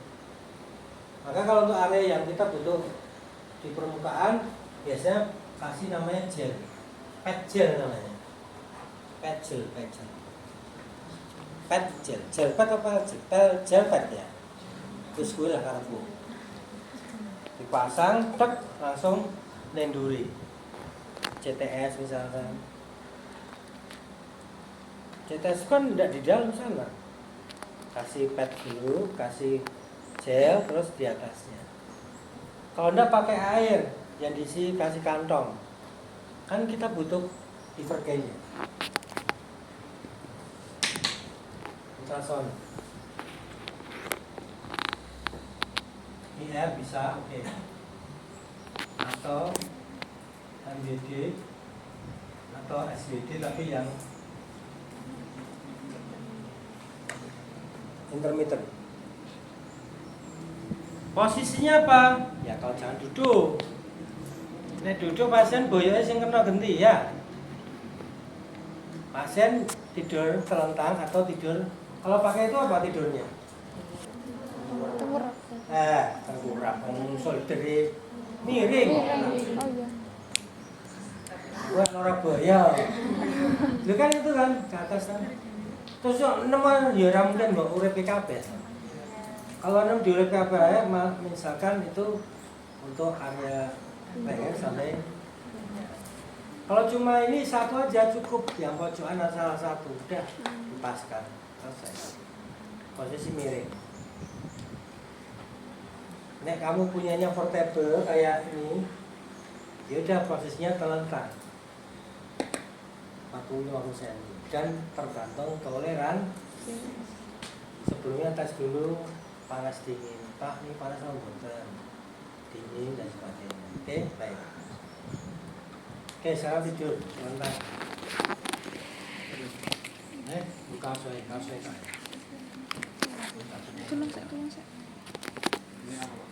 Maka kalau untuk area yang kita butuh di permukaan biasanya kasih namanya gel, pad gel namanya, pad gel, gel pad apa gel pad ya, terus gue lah karbu, dipasang, tek langsung nenduri, CTS misalkan. CTS kan tidak di dalam sana. Kasih pad dulu, kasih gel, terus di atasnya. Kalau Anda pakai air, yang diisi kasih kantong, kan kita butuh divergennya. Ultrasound. IR bisa, oke. Atau MWD atau SWD tapi yang intermittent. Posisinya apa? Ya kalau jangan duduk. Nek duduk pasien boyoke sing kena genti ya. Pasien tidur telentang atau tidur. Kalau pakai itu apa tidurnya? Tengkurap. Tengkurap. Ngusul dari miring. Oh iya. Wah, Surabaya. Lu kan itu kan ke atas kan. Terus yo nemen ya ora mungkin mbok urip kabeh. Kalau nem diurip kabeh misalkan itu untuk area leher sampai kalau cuma ini satu aja cukup yang pojokan salah satu udah dipaskan selesai. Posisi miring. Nek kamu punyanya portable kayak ini, ya udah posisinya terlentang 40-50 cm dan tergantung toleran. Sebelumnya tes dulu panas dingin, Pak ini panas atau boten, dingin dan sebagainya. Oke, baik. Oke, sekarang tidur terlentang. Buka kaosnya kan. Tolong saya. Ini apa, Pak?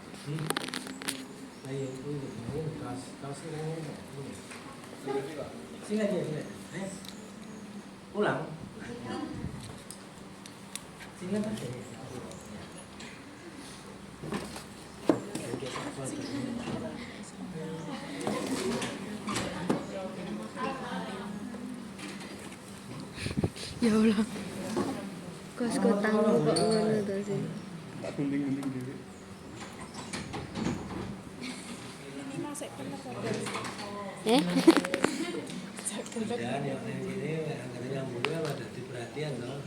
Ayo, ini kaos ini. Sini, Pak. Sini aja. Ulang. Sini apa sih? Ya Allah. Kos kotangmu kok ngono to sih. Tak gunting-gunting dulu. Eh? Dan yang ini yang muda apa jadi perhatian dong.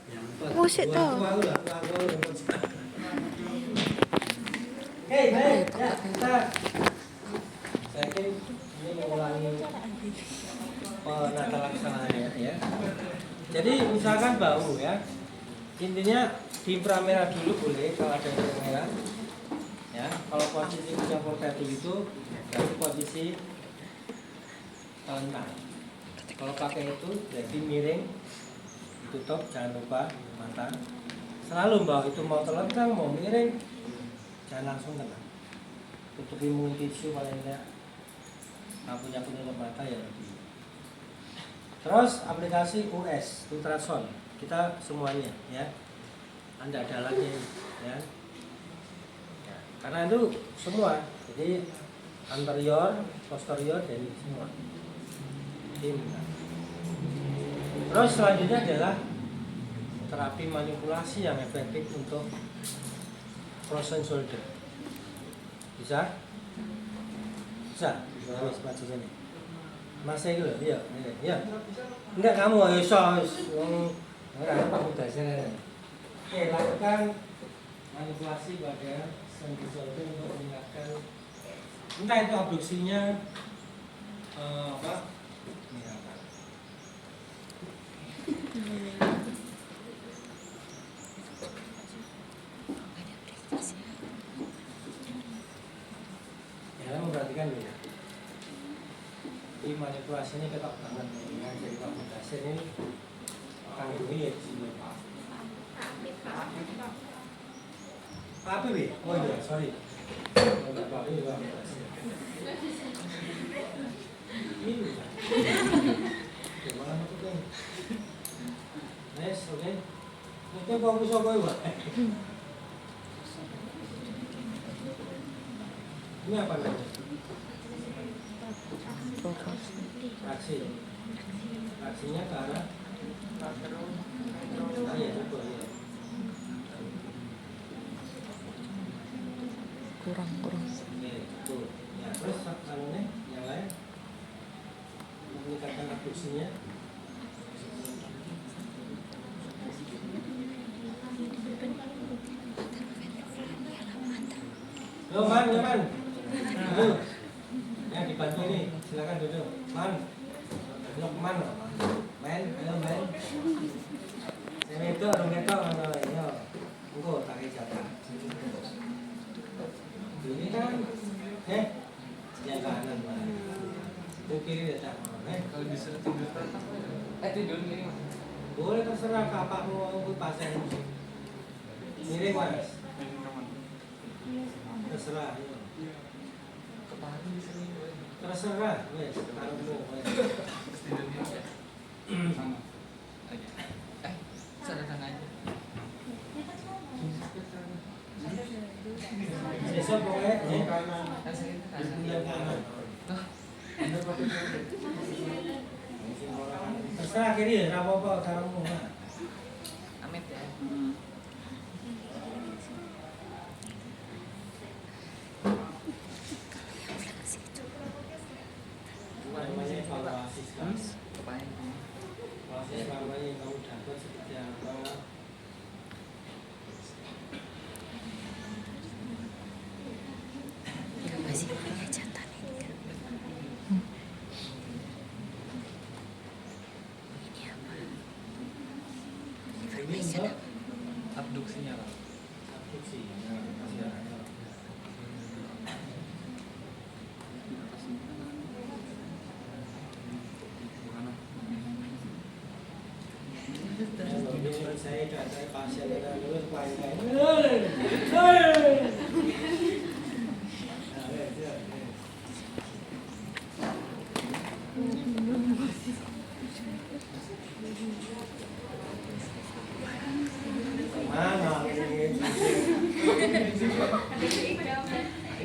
Yang empat. Musik toh. Hei, baik. Ya, kita saya ini mengulangi penata laksanaannya ya. Jadi misalkan bahu ya. Intinya di inframerah dulu boleh kalau ada inframerah. Ya, kalau posisi punya portable itu berarti posisi telentang. Kalau pakai itu jadi miring, ditutup, jangan lupa mata. Selalu mbak itu mau telentang mau miring, jangan langsung kena. Tutupi mungkin tisu paling enggak. Nah, punya penutup mata ya lebih. Terus aplikasi US ultrasound kita semuanya ya. Anda ada lagi ya. Karena itu semua, jadi anterior, posterior, dan semua. Terus selanjutnya adalah terapi manipulasi yang efektif untuk frozen shoulder. Bisa? Bisa? Harus maju sini. Masih itu loh, iya. Enggak kamu ayo enggak apa dasarnya. Oke, lakukan manipulasi pada sendi shoulder untuk meningkatkan entah itu abduksinya apa meningkatkan. Ya, memperhatikan ya. Ini manipulasi ini ketok banget dengan jadi Pak Mudasir ini akan duit Pak Habib, oh iya, sorry. Pak Habib, Pak Mudasir. Ini gimana maksudnya? Nice, oke. Mungkin fokus apa ya, Pak? Ini apa namanya? Traksi. Traksinya ke arah iya, betul ya. Kurang. Oke, betul. Ya, terus anunya yang lain meningkatkan abduksinya. Yo, Man. Ayo. Ya, dibantu ini. Silakan duduk. Man. Man. Ayo, Man. Saya itu orang ketok ya. Engko tak jatah. Ini kan yang kanan, Man. Itu kiri ya, Kalau bisa tidur tidur nih. boleh terserah kapakmu mau pasang. Miring, Mas. Terserah. Kepala di sini. Terserah, wes, taruhmu. Tidurnya sama. Sana aja. Besok pokoknya Yang kanan. yang kanan. Bener pakai terserah kiri ya, apa-apa caranya. Amit ya. Namanya evaluasi sekarang. Kepain. Evaluasi selama ini kamu dapat seperti apa? Masih punya catatan ini kan. Ini apa? Ini untuk Abduksinya lah. abduksi. Nah, kasih arahnya. Saya datang pasien dan terus main-main. Mana ini?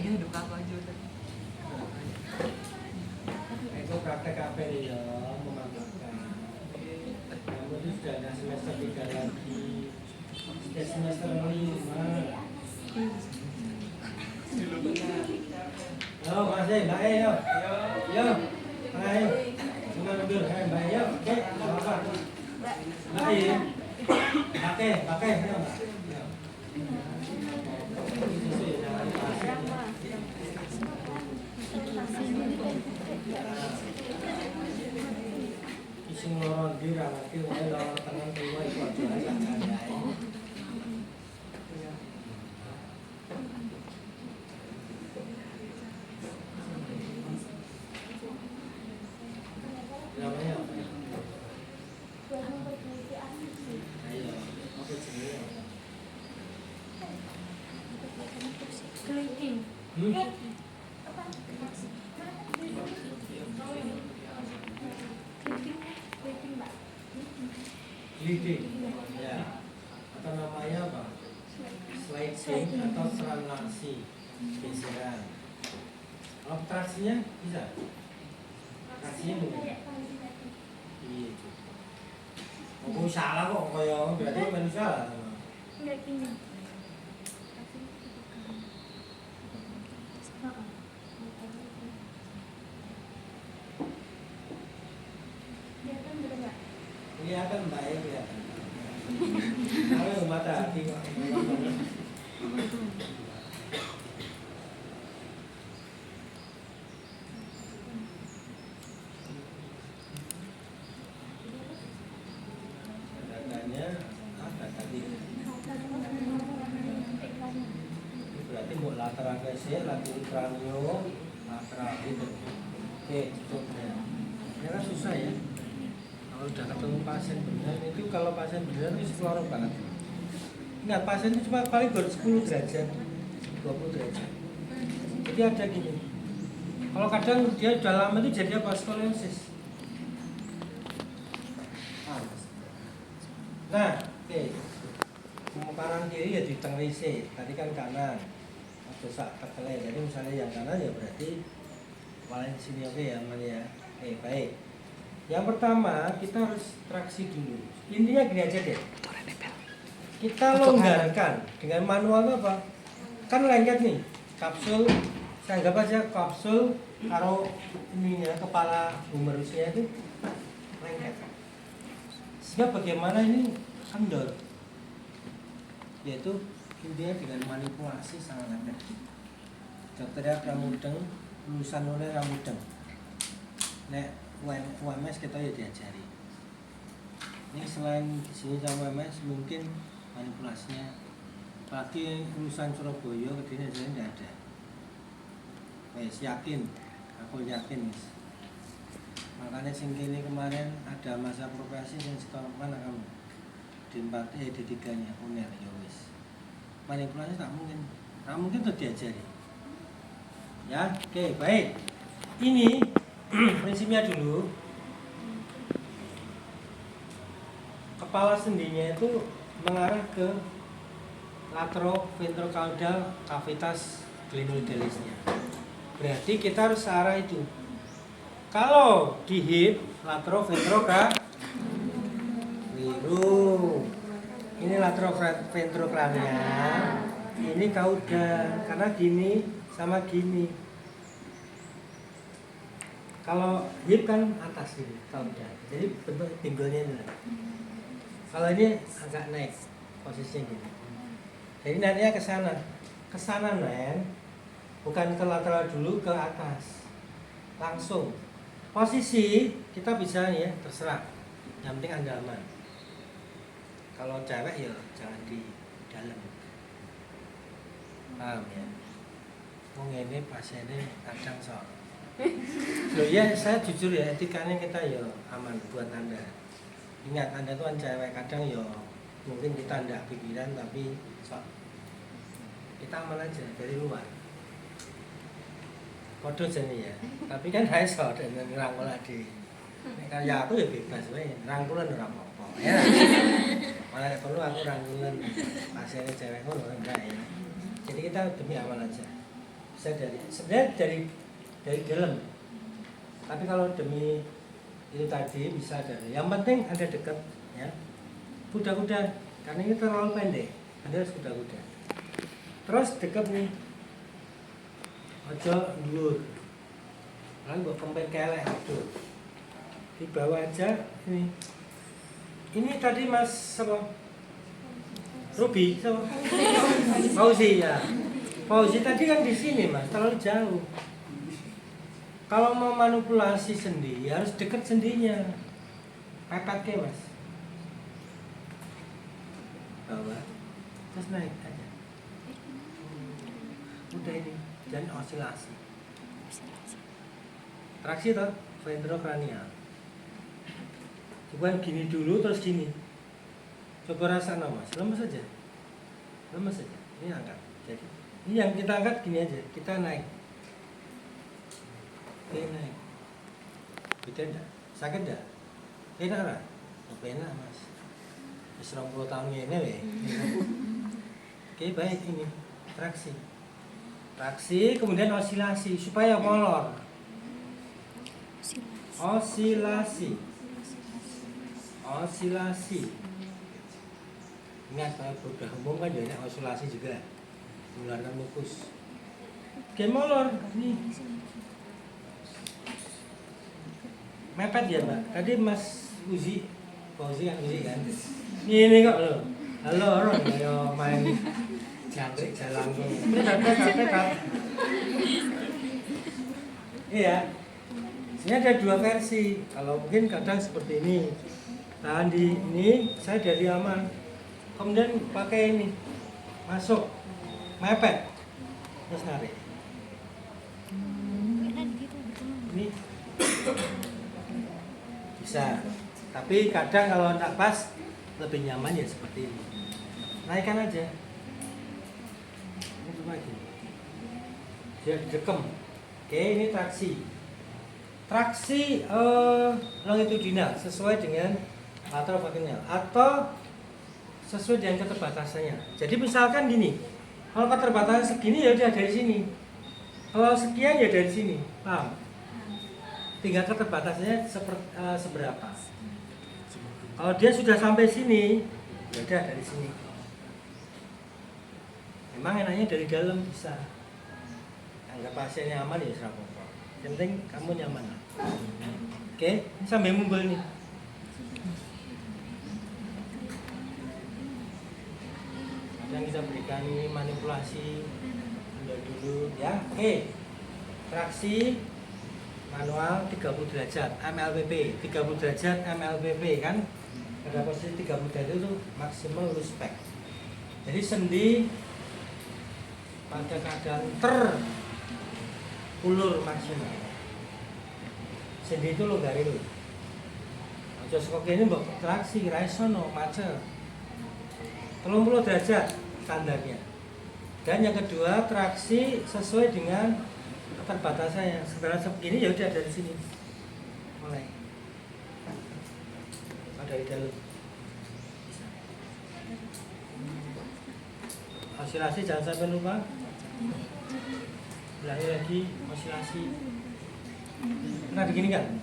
Ini udah apa aja udah. Itu praktek apa nih ya, memaafkan. Kamu itu sudah ada semester 3 lagi, sudah semester 5. Yo, masih Mbak E, yo. Yo, ayo. Cuma duduk, ayo Mbak E, yo. Oke, nggak apa-apa. Mbak E, pakai, yo Mbak. Yo. Ising loron di rawat ki wae loron tengen kuwi iku aja sak kandae. Namanya apa? Ayo, apa jenenge? Kelingking. Leading, ya. Atau namanya apa? Sliding atau translasi, geseran. Obtraksinya bisa? Traksinya mungkin? Iya. Oh, salah kok, kaya berarti manusia salah. Enggak gini. Kelihatan baik kelihatan. Kalau mata hati kok. Datanya apa tadi? Ini berarti mau lateral geser, lateral kranio, lateral gitu. Oke, cukup ya. Ini kan susah ya. Kalau udah ketemu pasien benar itu, kalau pasien benar itu lorong banget. Enggak, pasien itu cuma paling baru 10 derajat, 20 derajat. Jadi ada gini. Kalau kadang dia udah lama itu jadi apa? Skoliosis. Nah, oke. Kanan kiri ya di tengah tadi kan kanan. Atau sak tekelnya. Jadi misalnya yang kanan ya berarti paling sini oke ya, aman ya. Oke, baik. Yang pertama kita harus traksi dulu. Intinya gini aja deh. Kita longgarkan dengan manual apa? Kan lengket nih. Kapsul, saya anggap aja kapsul karo ininya kepala humerusnya itu lengket. Sehingga bagaimana ini kendor? Yaitu intinya dengan manipulasi sangat efektif. Dokternya pramudeng, lulusan oleh pramudeng. Nek UMS kita ya diajari. Ini selain di sini sama UMS mungkin manipulasinya, apalagi lulusan Surabaya ke sini aja tidak ada. Wes yakin, aku yakin. Makanya sing kene kemarin ada masa probasi yang setor mana kamu? di 3-nya UNER ya wis. Manipulasi tak mungkin tuh diajari. Ya, oke, baik. Ini prinsipnya dulu. Kepala sendinya itu mengarah ke lateroventrocaudal cavitas glenoidealisnya. Berarti kita harus arah itu. Kalau di hip lateroventrokranio. Ini lateroventrokranio. Ini kauda karena gini sama gini. Kalau hip kan atas ini kauda. Jadi bentuk pinggulnya ini. Kalau ini agak naik posisinya gini. Jadi nantinya ke sana men, bukan ke lateral dulu, ke atas, langsung. Posisi kita bisa ya terserah, yang penting Anda aman. Kalau cewek ya jangan di dalam, paham ya? Wong ini pasiennya kadang soal. Loh ya saya jujur ya, etikanya kita ya aman buat Anda. Ingat Anda tuh kan cewek, kadang ya mungkin kita tidak pikiran tapi kita aman aja dari luar. Kodoh jane ya. Tapi kan ra iso dene ngrangkul ade. Nek ya aku ya bebas wae, rangkulan ora apa-apa. Ya. Malah nek perlu aku rangkulan pasiennya cewek ngono enggak ya. Jadi kita demi aman aja. Bisa sebenarnya dari dalam. Tapi kalau demi itu tadi bisa dari. Yang penting ada dekat ya. Kuda-kuda karena ini terlalu pendek. Anda harus kuda-kuda. Terus dekat nih. Ojo dhuwur. Lalu mbok kempet kelek tuh. Di bawah aja ini. Ini tadi Mas apa? Ruby, so. Fauzi ya. Fauzi tadi kan di sini Mas, terlalu jauh. Kalau mau manipulasi sendi harus dekat sendinya. Pepet ke Mas. Bawah. Terus naik aja. Udah ini. Dan osilasi. Traksi toh, ventrokranial. Bukan gini dulu terus gini. Coba rasakan Mas, lemes saja. Lemes saja. Ini angkat. Jadi, ini yang kita angkat gini aja. Kita naik. Oke, naik. Beda enggak? Sakit enggak? Enak lah. Enak Mas. 20 tahun ini weh. Oke, baik ini. Traksi, kemudian osilasi supaya molor. Osilasi. Ingat kalau bedah umum kan banyak osilasi juga. Mengeluarkan mukus. Oke, molor. Nih. Mepet ya Mbak. Tadi Mas Uzi kan Uzi kan. Ini kok lo. Halo orang kayak main jangkrik jalan tuh. Iya. Ini ada dua versi. Kalau mungkin kadang seperti ini. Tahan di ini, saya dari aman. Kemudian pakai ini. Masuk. Mepet. Terus narik. Ini bisa. Tapi kadang kalau tidak pas lebih nyaman ya seperti ini. Naikkan aja. Ini cuma gini. Dia dekem. Oke, ini traksi. Traksi longitudinal sesuai dengan laterovaginal atau sesuai dengan keterbatasannya. Jadi misalkan gini, kalau keterbatasan segini ya udah dari sini. Kalau sekian ya dari sini, paham? Tinggal keterbatasannya seberapa. Kalau dia sudah sampai sini, ya udah dari sini. Memang enaknya dari dalam bisa. Anggap pasiennya aman ya serap apa. Yang penting kamu nyaman. Oke, ini sampai mumbul nih. Yang kita berikan ini manipulasi dulu ya. Oke. Traksi manual 30 derajat MLPP. 30 derajat MLPP kan. Pada posisi 30 derajat itu maksimal respect. Jadi sendi pada keadaan terulur maksimal. Sendi itu longgari dulu. Aja sekok ini mbok traksi ra iso no macet. 30 derajat standarnya. Dan yang kedua traksi sesuai dengan keterbatasannya. Sebenarnya segini ya udah dari sini. Mulai. Dari dalam. Osilasi jangan sampai lupa. Bilangnya lagi osilasi. Pernah begini kan?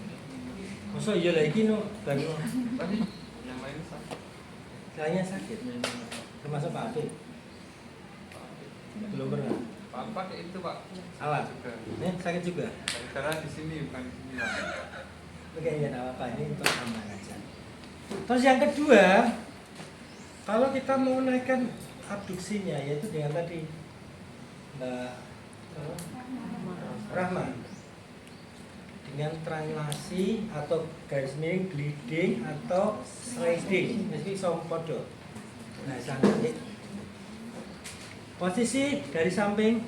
Masa iya lagi no baru Tadi yang lain sakit. lainnya sakit. Termasuk Pak Afif. Belum pernah. Pak pakai itu Pak. Alat. Juga. Sakit juga. Karena di sini bukan di sini Pak. Oke, ya tidak apa-apa, ini untuk aman aja. Terus yang kedua, kalau kita mau naikkan abduksinya, yaitu dengan tadi Mbak Rahma, dengan translasi atau garis miring bleeding atau sliding, mesti sompodo. Nah, sangat posisi dari samping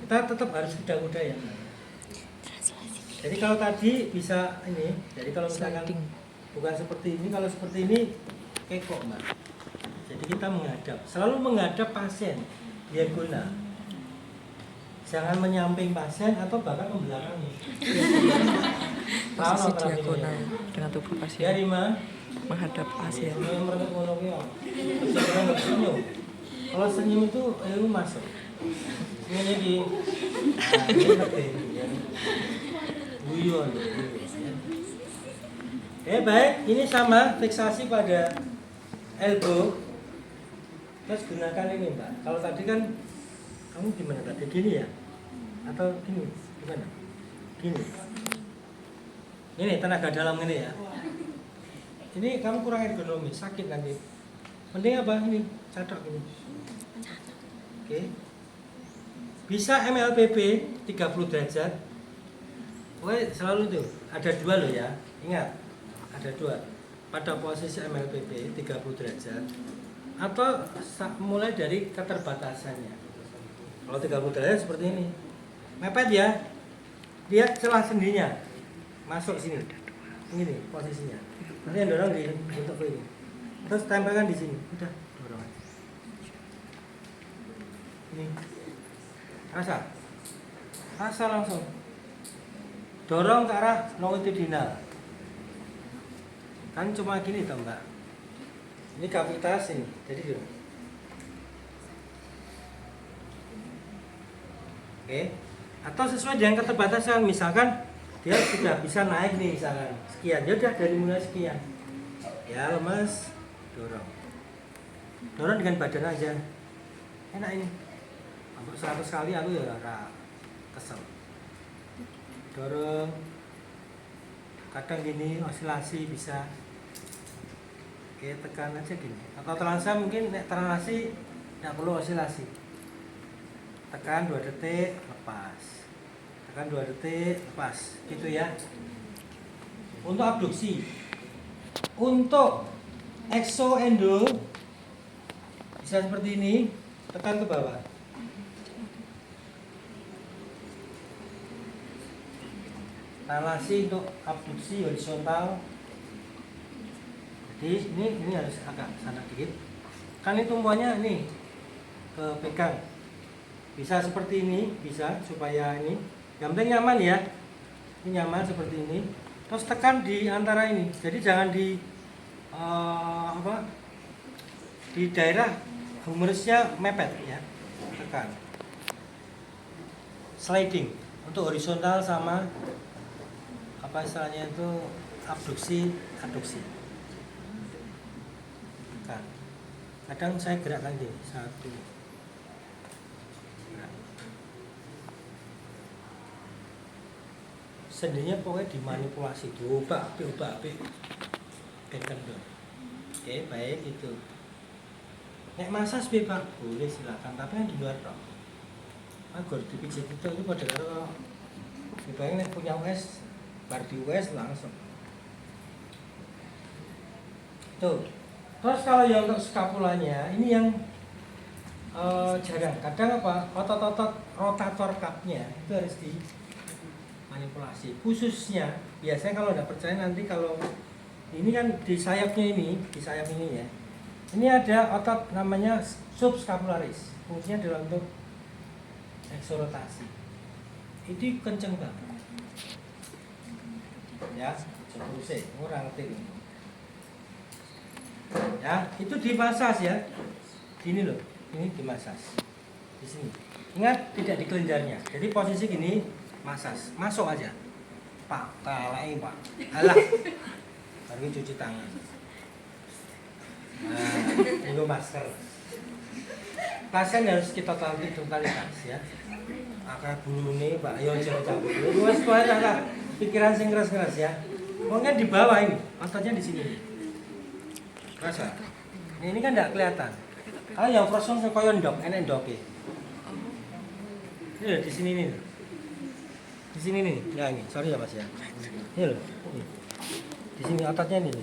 kita tetap harus kuda-kuda ya. Jadi kalau tadi bisa ini, jadi kalau misalkan bukan seperti ini, kalau seperti ini kekok Mbak. Jadi kita menghadap, selalu menghadap pasien biar guna. Jangan menyamping pasien atau bahkan membelakangi. Posisi diagonal dengan tubuh Ya pasien Rima, menghadap pasien. yang merenung ngono ki yo. Jangan nggak senyum. Kalau senyum itu ilmu masuk. Ini di. Nah, ini penting, ya. Guyon. Baik, ini sama fiksasi pada elbow. Terus gunakan ini Mbak. Kalau tadi kan kamu gimana tadi gini ya? Atau gini? Gimana? Gini. Ini tenaga dalam ini ya. Ini kamu kurang ergonomis, sakit nanti. Mending apa ini? Cadok ini. Oke. Bisa MLPP 30 derajat. Pokoknya selalu tuh, ada dua loh ya. Ingat, ada dua. Pada posisi MLPP 30 derajat atau mulai dari keterbatasannya. Kalau 30 derajat seperti ini. Mepet ya. Lihat celah sendinya. Masuk sini. Ini posisinya. Nanti yang dorong di bentuk ini. Terus tempelkan di sini. Udah, dorong aja. Ini. Rasa. Rasa langsung. Dorong ke arah longitudinal. Kan cuma gini toh Mbak. Ini kavitas ini. Jadi gini. Oke. Atau sesuai dengan keterbatasan, misalkan dia sudah bisa naik nih misalkan sekian, ya udah dari mulai sekian. Ya lemas, dorong. Dorong dengan badan aja. Enak ini. Hampir 100 kali aku ya kesel. Dorong. Kadang gini osilasi bisa. Oke, tekan aja gini. Atau transa mungkin nek translasi tidak perlu osilasi. Tekan 2 detik, lepas. Tekan 2 detik, lepas. Gitu ya. Untuk abduksi. Untuk exoendo bisa seperti ini, tekan ke bawah. Translasi untuk abduksi horizontal. Jadi ini harus agak sana dikit. Kan ini tumpuannya ini kepegang. Bisa seperti ini, bisa supaya ini. Yang penting nyaman ya. Ini nyaman seperti ini. Terus tekan di antara ini. Jadi jangan di di daerah humerusnya mepet ya. Tekan. Sliding untuk horizontal sama apa istilahnya itu abduksi, adduksi. Tekan. Kadang saya gerakkan gini, 1. Sendinya pokoknya dimanipulasi, diubah, kendor. Oke, baik itu. Nek massage bebas boleh silakan, tapi yang di luar toh. Agar dipijit itu pada karo dibayang nek punya US, bar di US langsung. Tuh. Terus kalau yang untuk skapulanya, ini yang jarang. Kadang apa? Otot-otot rotator cup-nya itu harus di manipulasi. Khususnya biasanya kalau tidak percaya nanti kalau ini kan di sayapnya ini, di sayap ini ya. Ini ada otot namanya subscapularis. Fungsinya adalah untuk eksorotasi. Itu kenceng banget. Ya, terus orang ngerti. Ya, itu dimasas ya. Gini loh, ini dimasas. Di sini. Ingat tidak di kelenjarnya. Jadi posisi gini, masuk aja. Pak, kalai Pak. Alah. Baru cuci tangan. Nah, ini masker. Pasien harus kita tarik totalitas ya. Akar bulu ini, Pak, ayo cabut dulu. Mas, pikiran sing keras-keras ya. Pokoknya di bawah ini, ototnya di sini. Rasa. Ini kan enggak kelihatan. Kalau yang frosong koyo ndok, enek ndoke. Ini di sini nih. Di sini nih. Ya ini, sorry ya Mas ya. Ini loh. Ini. Di sini ototnya ini.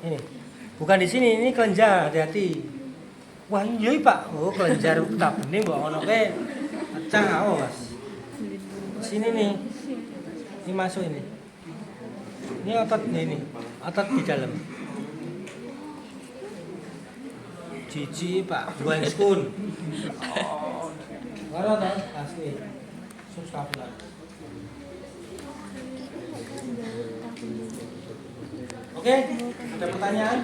Ini. Bukan di sini, ini kelenjar, hati-hati. Wah, iya Pak. Oh, kelenjar tak bening mbok ono ke pecah Mas. Di sini nih. Ini masuk ini. Ini otot ini. Otot di dalam. Cici Pak, buang spoon. Mana tak? Asli. Subskapula. Oke, ada pertanyaan?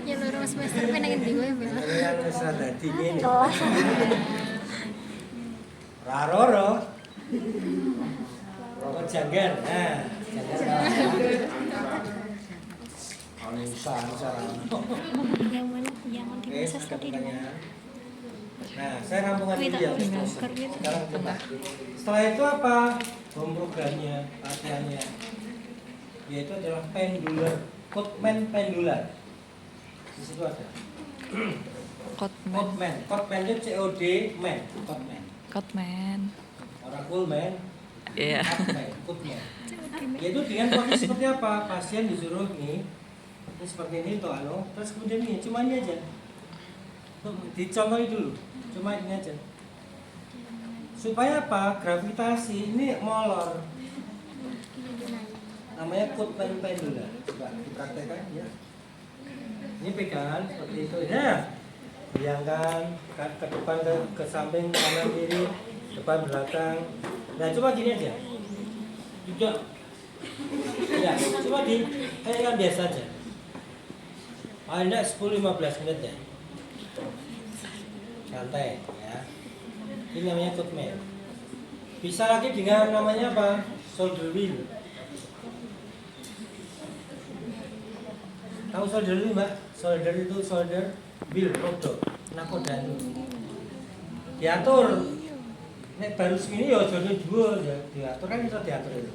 Ya loro semester pengen ndi kowe Bel. Yang wis dadi ngene. Raroro. Rokok janggar. Nah, janggar. Nusa. Yang mana? Yang di Oke, masa ada tadi. pertanyaan. Nah, saya rampungkan dulu ya. Sekarang coba. Setelah itu apa? Home programnya, latihannya. Yaitu adalah pendular, Codman pendular. Di situ ada. Codman. Codman itu COD man, Codman. Codman. Orang cool man. Iya. Codman. Yaitu dengan posisi seperti apa? Pasien disuruh ini seperti ini toh terus kemudian ini cuma ini aja. Dicontohi dulu. Cuma ini aja. Supaya apa? Gravitasi ini molor. Namanya Codman pendulum. Coba dipraktekkan ya. Ini pegangan seperti itu ya. Bayangkan ke depan ke samping kanan kiri, depan belakang. Nah coba gini aja. Juga. Ya, coba kayak biasa aja. Anda 10-15 menit ya. Santai ya. Ini namanya Codman. Bisa lagi dengan namanya apa? Shoulder wheel. Tahu shoulder wheel Mbak? Shoulder itu shoulder wheel rodo. Nakodani. Diatur. Nek baru segini ya jodoh dua ya. Diatur kan bisa diatur itu.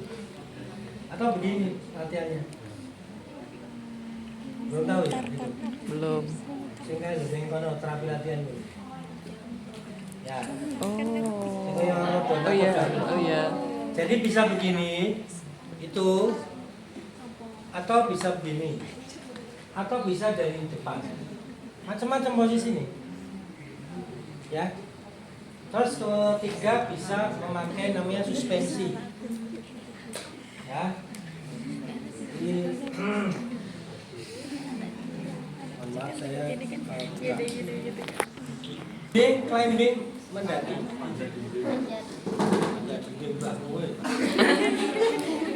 Atau begini latihannya. Belum tahu ya? Gitu. Belum. Sing kono terapi latihan dulu. Ya. Oh. Oh iya. Oh iya. Jadi bisa begini, itu, atau bisa begini, atau bisa dari depan. Macam-macam posisi nih. Ya. Terus ketiga bisa memakai namanya suspensi. Ya. Ini maaf saya climbing mendaki.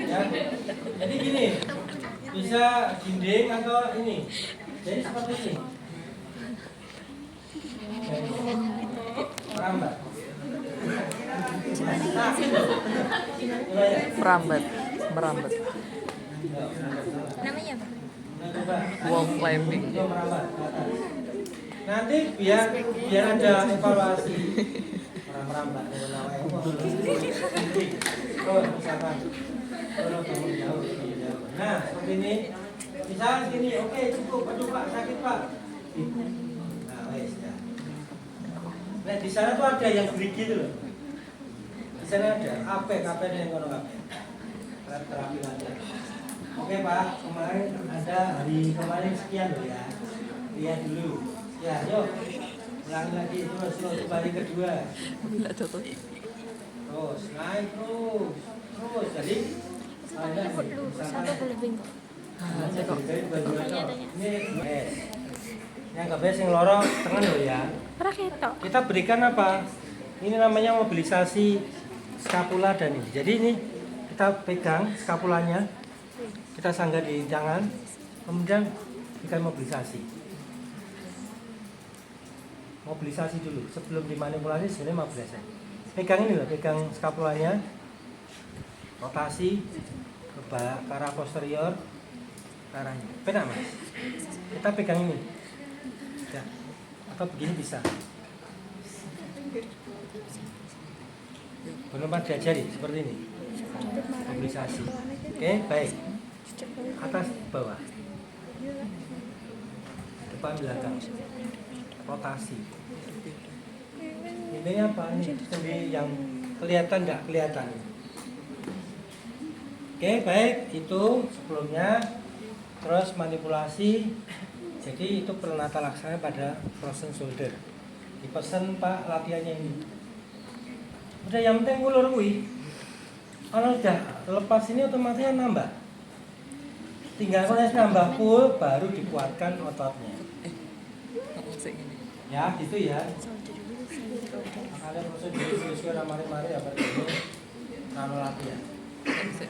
Ya. Jadi gini, bisa dinding atau ini. Jadi seperti ini. Merambat. Merambat. Namanya apa? Wall climbing. Nanti biar ada evaluasi. Merambat. Oh, misalkan. Nah, seperti ini. Misalnya sini, oke cukup. Aduh Pak, sakit Pak. Nah, wes ya. Nah, di sana tuh ada yang gerigi tuh loh. Di sana ada AP yang kono kabeh. Terapi latihan. Oke Pak, kemarin ada hari kemarin sekian loh ya. Lihat dulu. Ya, yuk. Ulangi lagi terus hari kedua. Terus naik terus. Jadi ada Satu boleh bingung. ini yang gak biasa yang lorong tengah loh ya. Kita berikan apa? Ini namanya mobilisasi skapula dan ini. Jadi ini kita pegang skapulanya, kita sanggah di tangan, kemudian berikan mobilisasi. mobilisasi dulu sebelum dimanipulasi. Sebenarnya mobilisasi, pegang ini loh, pegang skapulanya, rotasi ke arah posterior, ke arahnya penak mas, kita pegang ini ya, atau begini bisa, berempat diajari seperti ini mobilisasi. Oke, baik, atas bawah, depan belakang, rotasi. Ini apa nih? Sendi yang kelihatan nggak kelihatan? Oke, baik, itu sebelumnya. Terus manipulasi. Jadi itu penata laksana pada frozen shoulder. Dipesan Pak latihannya ini. Udah, yang penting ulur kuwi. Kalau udah lepas ini otomatis nambah. Tinggal kalau nambah full baru dikuatkan ototnya. Ya, gitu ya. Kalian proses dulu mari-mari apa ini. Kalau latihan.